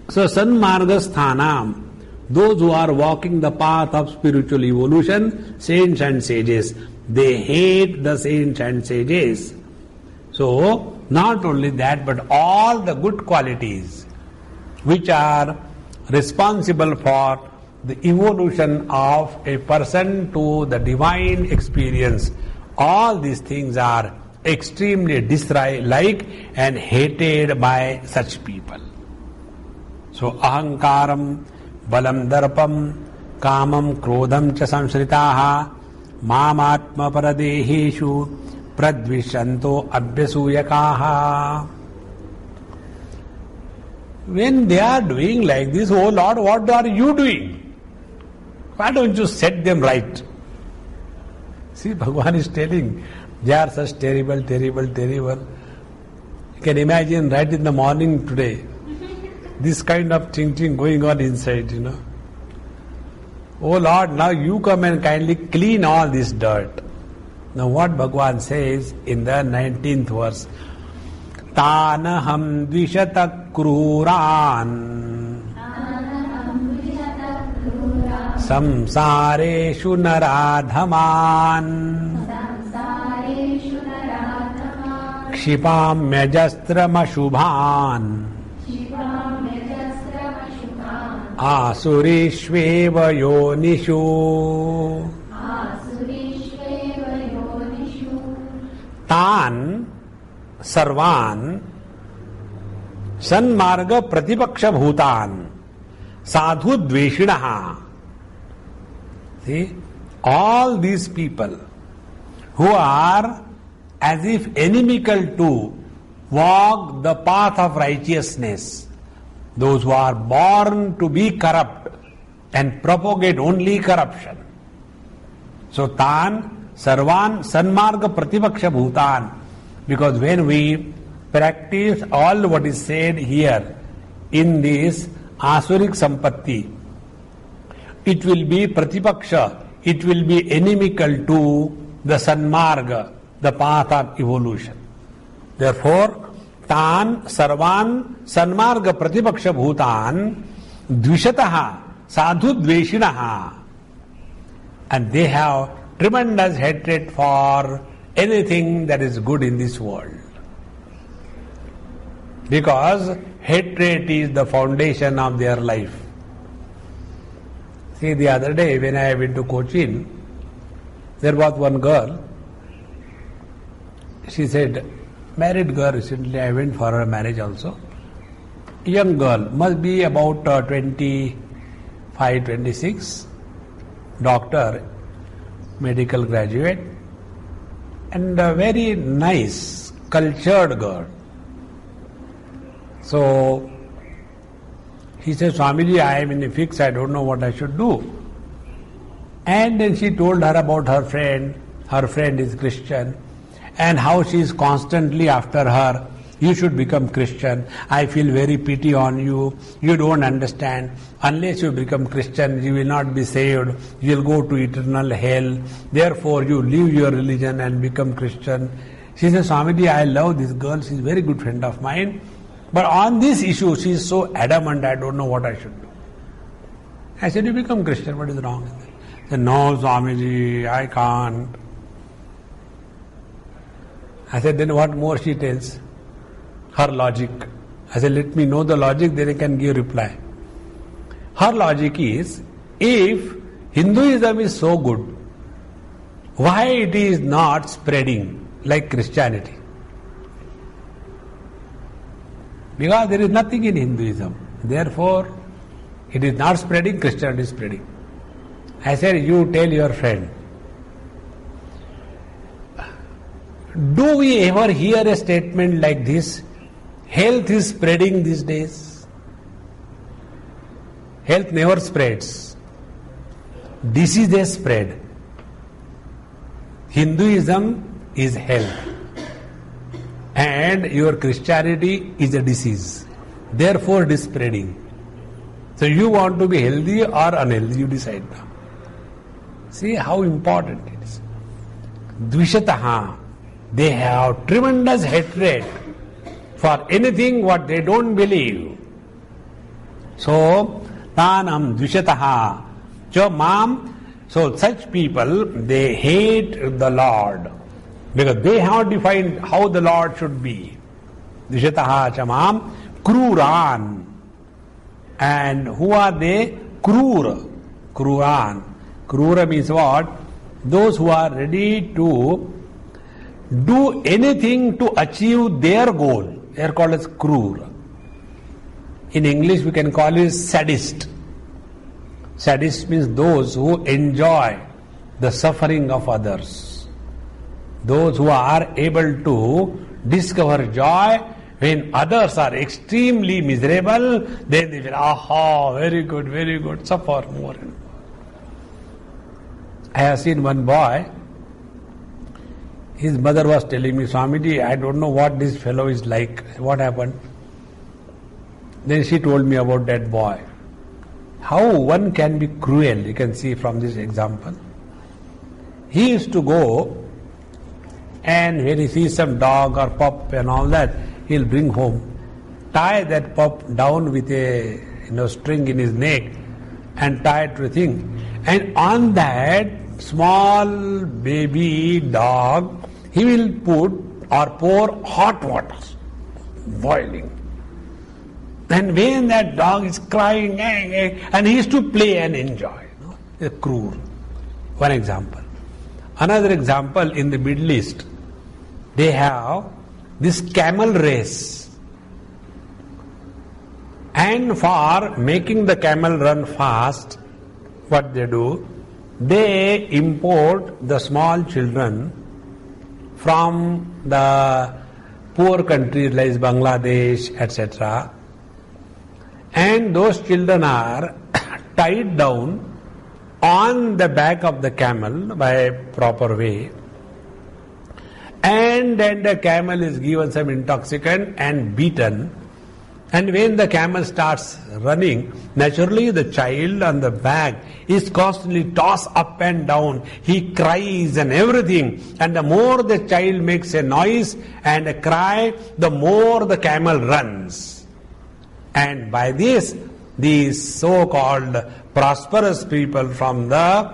so Sanmarga Sthanam, those who are walking the path of spiritual evolution, saints and sages, they hate the saints and sages. So, not only that, but all the good qualities which are responsible for the evolution of a person to the divine experience, all these things are extremely disliked and hated by such people. So ahankaram, balam darpam, kamam, krodham cha samsritaha, mamatma paradeheshu, pradvishanto abhyasuyakaha. When they are doing like this, oh Lord, what are you doing? Why don't you set them right? See, Bhagavan is telling, they are such terrible, terrible, terrible. You can imagine right in the morning today, this kind of thinking going on inside, you know. Oh Lord, now you come and kindly clean all this dirt. Now what Bhagavan says in the 19th verse, Tanaham dvishata kruran samsareshu naradhaman क्षिपाम्यजस्त्रमशुभान् आसुरीष्वेव योनिषु तान् सर्वान् सन्मार्ग प्रतिपक्ष भूतान् साधु द्वेषिणः. See, all these people who are as if inimical to walk the path of righteousness, those who are born to be corrupt and propagate only corruption. So tan sarvan sanmarga pratipaksha bhutan, because when we practice all what is said here in this asuric sampatti, it will be pratipaksha, it will be inimical to the sanmarga, the path of evolution. Therefore, Tan Sarvan Sanmarga Pratipaksha Bhutan Dvishataha Sadhu Dveshinaha. And they have tremendous hatred for anything that is good in this world. Because hatred is the foundation of their life. See, the other day when I went to Cochin, there was one girl. She said, married girl, recently I went for her marriage also. Young girl, must be about 25, 26, doctor, medical graduate, and a very nice, cultured girl. So, he said, Swamiji, I am in a fix, I don't know what I should do. And then she told her about her friend is Christian, and how she is constantly after her, you should become Christian, I feel very pity on you, you don't understand, unless you become Christian, you will not be saved, you will go to eternal hell, therefore you leave your religion and become Christian. She said, Swamiji, I love this girl, she is a very good friend of mine, but on this issue she is so adamant, I don't know what I should do. I said, you become Christian, what is wrong with it? She said, no, Swamiji, I can't. I said, then what more she tells? Her logic. I said, let me know the logic, then I can give reply. Her logic is, if Hinduism is so good, why it is not spreading like Christianity? Because there is nothing in Hinduism. Therefore, it is not spreading, Christianity is spreading. I said, you tell your friend. Do we ever hear a statement like this? Health is spreading these days. Health never spreads. Diseases spread. Hinduism is health. And your Christianity is a disease. Therefore it is spreading. So you want to be healthy or unhealthy, you decide now. See how important it is. Dvishataha. They have tremendous hatred for anything what they don't believe. So, tanam dvishataha cha mam. So such people, they hate the Lord. Because they have defined how the Lord should be. Dvishataha cha mam kruran. And who are they? Krura. Kruran. Krura means what? Those who are ready to do anything to achieve their goal. They are called as krura. In English we can call it sadist. Sadist means those who enjoy the suffering of others. Those who are able to discover joy when others are extremely miserable, then they feel, aha, very good, suffer more and more. I have seen one boy. His mother was telling me, Swamiji, I don't know what this fellow is like. What happened? Then she told me about that boy. How one can be cruel, you can see from this example. He used to go, and when he sees some dog or pup and all that, he'll bring home, tie that pup down with a string in his neck and tie it to a thing. And on that small baby dog, he will put or pour hot water, boiling. And when that dog is crying, and he used to play and enjoy, a cruel. One example. Another example, in the Middle East, they have this camel race. And for making the camel run fast, what they do, they import the small children from the poor countries like Bangladesh, etc. And those children are tied down on the back of the camel by a proper way. And then the camel is given some intoxicant and beaten. And when the camel starts running, naturally the child on the back is constantly tossed up and down. He cries and everything. And the more the child makes a noise and a cry, the more the camel runs. And by this, these so-called prosperous people from the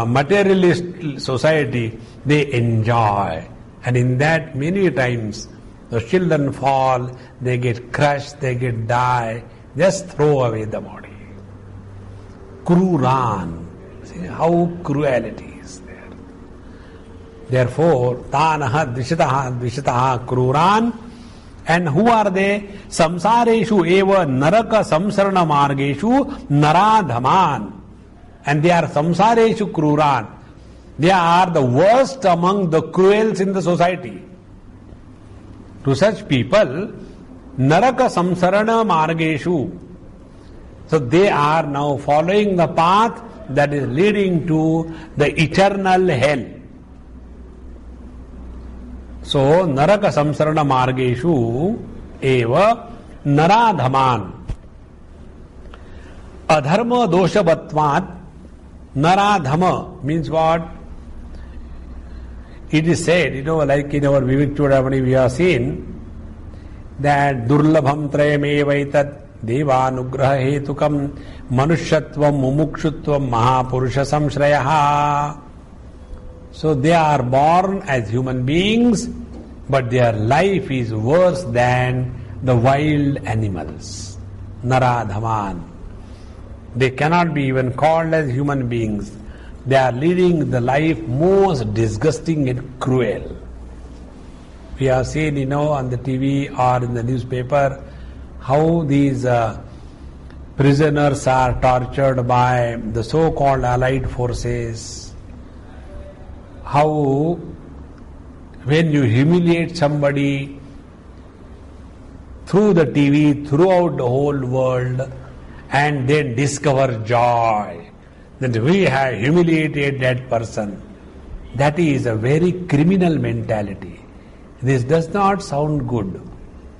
materialist society, they enjoy. And in that many times, the children fall, they get crushed, they get die, just throw away the body. Kruran. See how cruelty is there. Therefore, tanaha dvishataha kruran. And who are they? Samsareshu eva naraka samsarana margeshu naradhaman. And they are samsareshu kruran. They are the worst among the cruels in the society. To such people, naraka samsarana margeshu. So they are now following the path that is leading to the eternal hell. So naraka samsarana margeshu eva naradhaman. Adharma doshavatvat. Naradhama means what? It is said, like in our Vivek Chudamani we have seen that Durlabham Trayamevaitat Devanugraha Hetukam Manushyatvam Mumukshutvam Mahapurusha Samshrayaha. So they are born as human beings, but their life is worse than the wild animals. Naradhaman. They cannot be even called as human beings. They are leading the life most disgusting and cruel. We have seen, on the TV or in the newspaper, how these prisoners are tortured by the so-called allied forces. How when you humiliate somebody through the TV, throughout the whole world, and then discover joy that we have humiliated that person. That is a very criminal mentality. This does not sound good.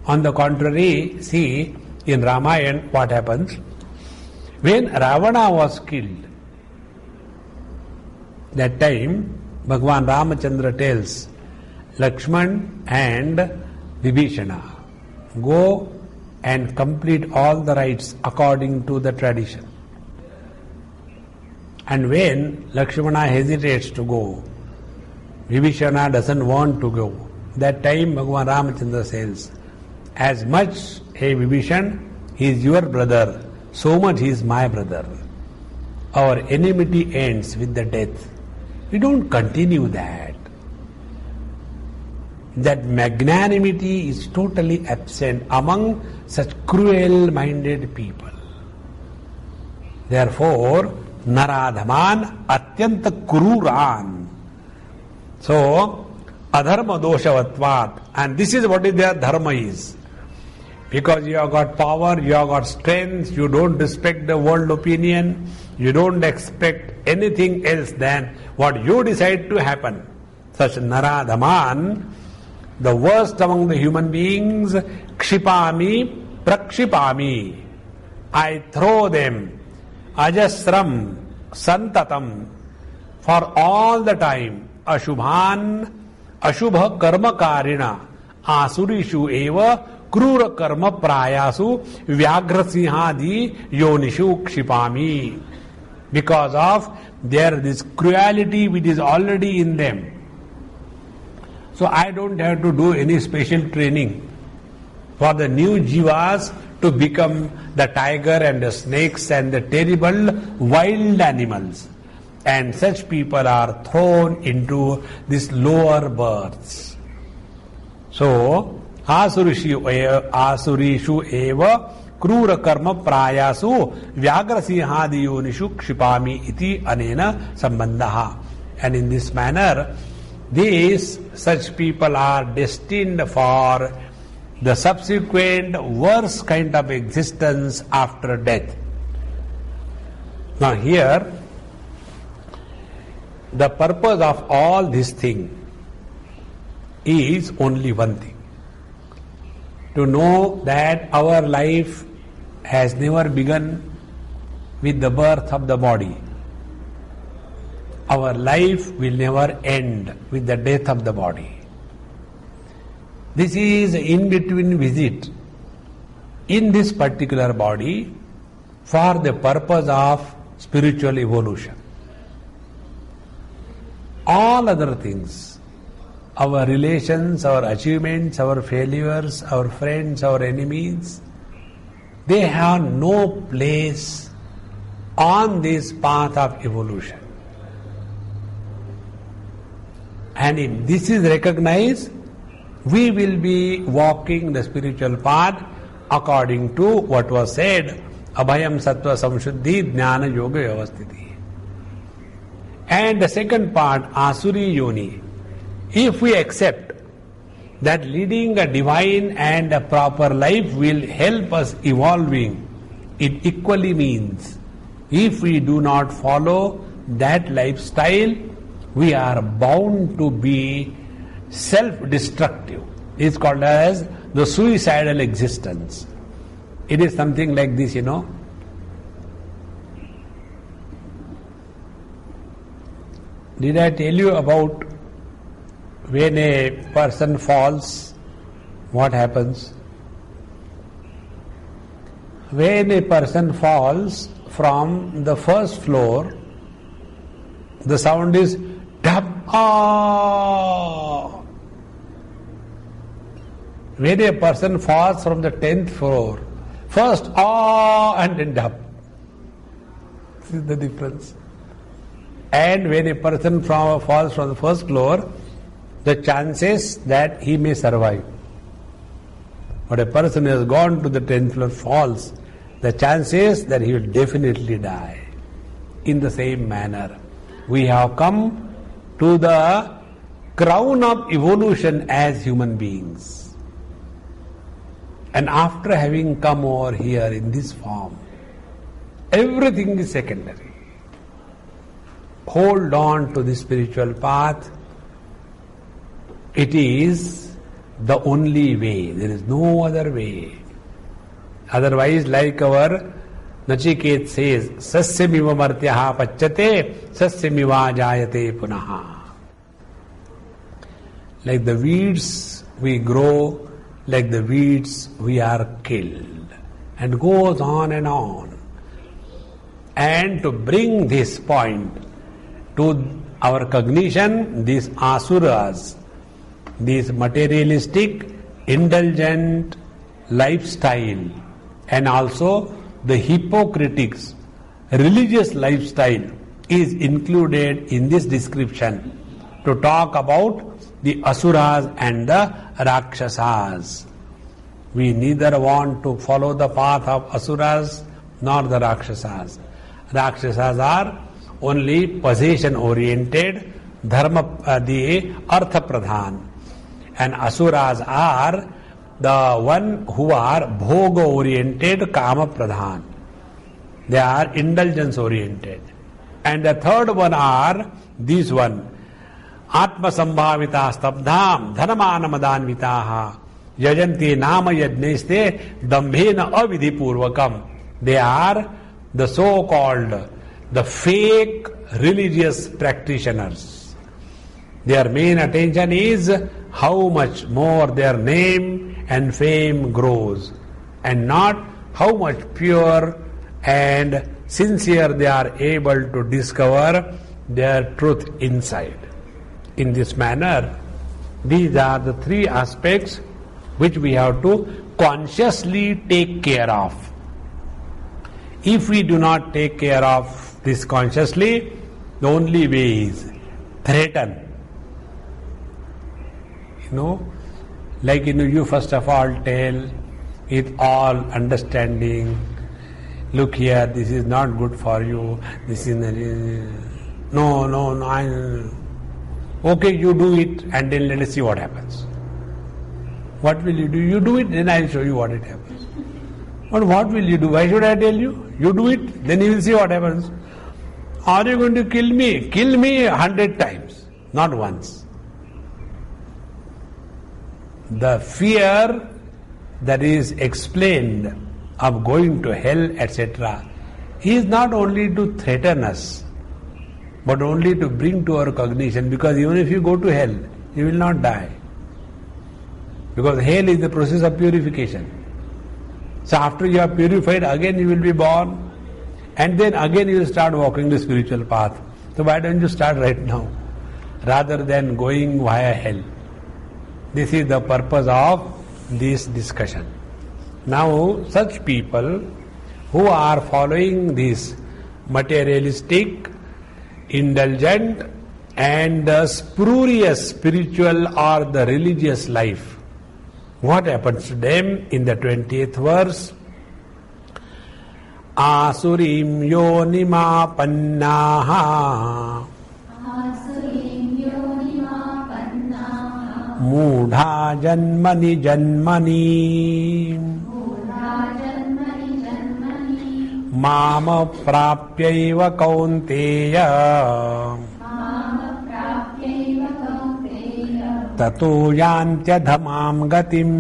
On the contrary, see in Ramayana what happens. When Ravana was killed, that time Bhagavan Ramachandra tells Lakshman and Vibhishana, go and complete all the rites according to the tradition. And when Lakshmana hesitates to go, Vibhishana doesn't want to go. That time Bhagavan Ramachandra says, as much, hey Vibhishan, he is your brother, so much he is my brother. Our enmity ends with the death. We don't continue that. That magnanimity is totally absent among such cruel-minded people. Therefore, naradhaman atyanta kururan. So, adharma doshavatvat. And this is what their dharma is. Because you have got power, you have got strength, you don't respect the world opinion, you don't expect anything else than what you decide to happen. Such naradhaman, the worst among the human beings, kshipami, prakshipami. I throw them, ajasram, santatam, for all the time, ashubhan, ashubha karma karina, asurishu eva, krura karma prayasu, vyagrasinhadi yonishu kshipami. Because of this cruelty which is already in them. So I don't have to do any special training for the new jivas to become the tiger and the snakes and the terrible wild animals. And such people are thrown into these lower births. So, asurishu eva krura karma prayasu vyagrasinhadi yonishu kshipami iti anena sambandhaha. And in this manner, such people are destined for the subsequent worse kind of existence after death. Now here, the purpose of all this thing is only one thing. to know that our life has never begun with the birth of the body. Our life will never end with the death of the body. This is an in-between visit in this particular body for the purpose of spiritual evolution. All other things, our relations, our achievements, our failures, our friends, our enemies, they have no place on this path of evolution. And if this is recognized, we will be walking the spiritual path according to what was said, Abhayam Sattva Samshuddhi Jnana Yoga Vyavasthiti. And the second part, Asuri Yoni. If we accept that leading a divine and a proper life will help us evolving, it equally means if we do not follow that lifestyle, we are bound to be self-destructive. It's called as the suicidal existence. It is something like this, Did I tell you about when a person falls, what happens? When a person falls from the first floor, the sound is dab, ah. When a person falls from the 10th floor, first ah and then dab. This is the difference. And when a person falls from the first floor, the chances that he may survive. But a person who has gone to the 10th floor falls, the chances that he will definitely die. In the same manner, we have come to the crown of evolution as human beings. And after having come over here in this form, everything is secondary. Hold on to the spiritual path. It is the only way. There is no other way. Otherwise, like our Nachiket says, Sasyamiva martyaha pachyate, Sasyamiva jayate punaha. Like the weeds we grow, like the weeds we are killed. And goes on and on. And to bring this point to our cognition, these asuras, this materialistic, indulgent lifestyle, and also the hypocritics, religious lifestyle is included in this description to talk about the asuras and the rakshasas. We neither want to follow the path of asuras nor the rakshasas. Rakshasas are only possession oriented, dharma, the artha pradhan. And asuras are the one who are bhoga oriented, kama pradhan. They are indulgence oriented. And the third one are these one, atma sambhavita stabdham dhanamana madanvitaha yajanti nama yajneste dambhena avidhi purvakam. They are the so-called, the fake religious practitioners. Their main attention is how much more their name and fame grows, and not how much pure and sincere they are able to discover their truth inside. In this manner, these are the three aspects which we have to consciously take care of. If we do not take care of this consciously, the only way is threaten. You first of all tell with all understanding, look here, this is not good for you, this is okay, you do it and then let us see what happens. What will you do? You do it, then I will show you what it happens. But what will you do? Why should I tell you? You do it, then you will see what happens. Are you going to kill me? Kill me 100 times, not once. The fear that is explained of going to hell, etc., is not only to threaten us, but only to bring to our cognition, because even if you go to hell, you will not die. Because hell is the process of purification. So after you are purified, again you will be born, and then again you will start walking the spiritual path. So why don't you start right now, rather than going via hell? This is the purpose of this discussion. Now, such people who are following this materialistic, indulgent and spurious spiritual or the religious life, what happens to them in the 20th verse? Asurim yonimapannaha Mudha janmani janmani Mama prapyaiva kaunteya Tato yantyadhamam gatim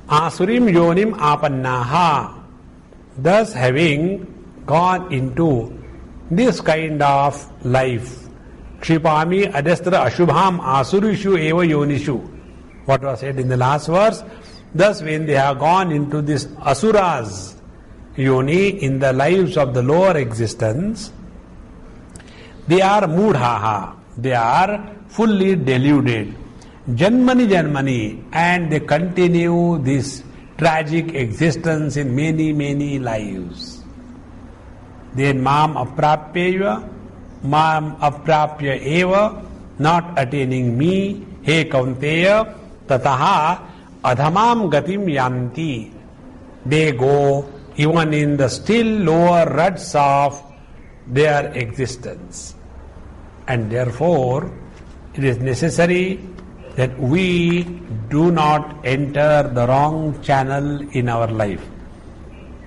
Asurim yonim apannaha, thus having gone into this kind of life. Kshipami adastra ashubham asurishu eva yonishu. What was said in the last verse? Thus when they have gone into this asuras yoni, in the lives of the lower existence, they are mudhaha, they are fully deluded. Janmani janmani, and they continue this tragic existence in many, many lives. Then mam aprapyaiva, mam aprapya eva, not attaining me, he kaunteya, tataha adhamam gatim yanti. They go even in the still lower ruts of their existence. And therefore, it is necessary that we do not enter the wrong channel in our life.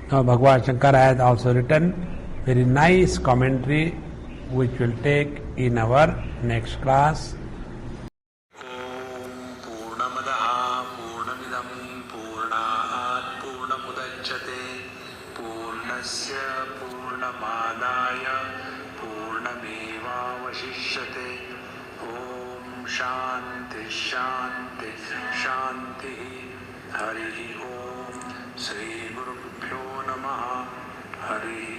Now, Bhagavad Shankar has also written very nice commentary which we'll take in our next class. Purnamadaha Purnamidam Purnat Purnamudachyate Purnasya Purnamadaya Purnameva Vashishyate. Shanti Shanti Shanti Hari Om Sri Gurubhyo Namaha Hari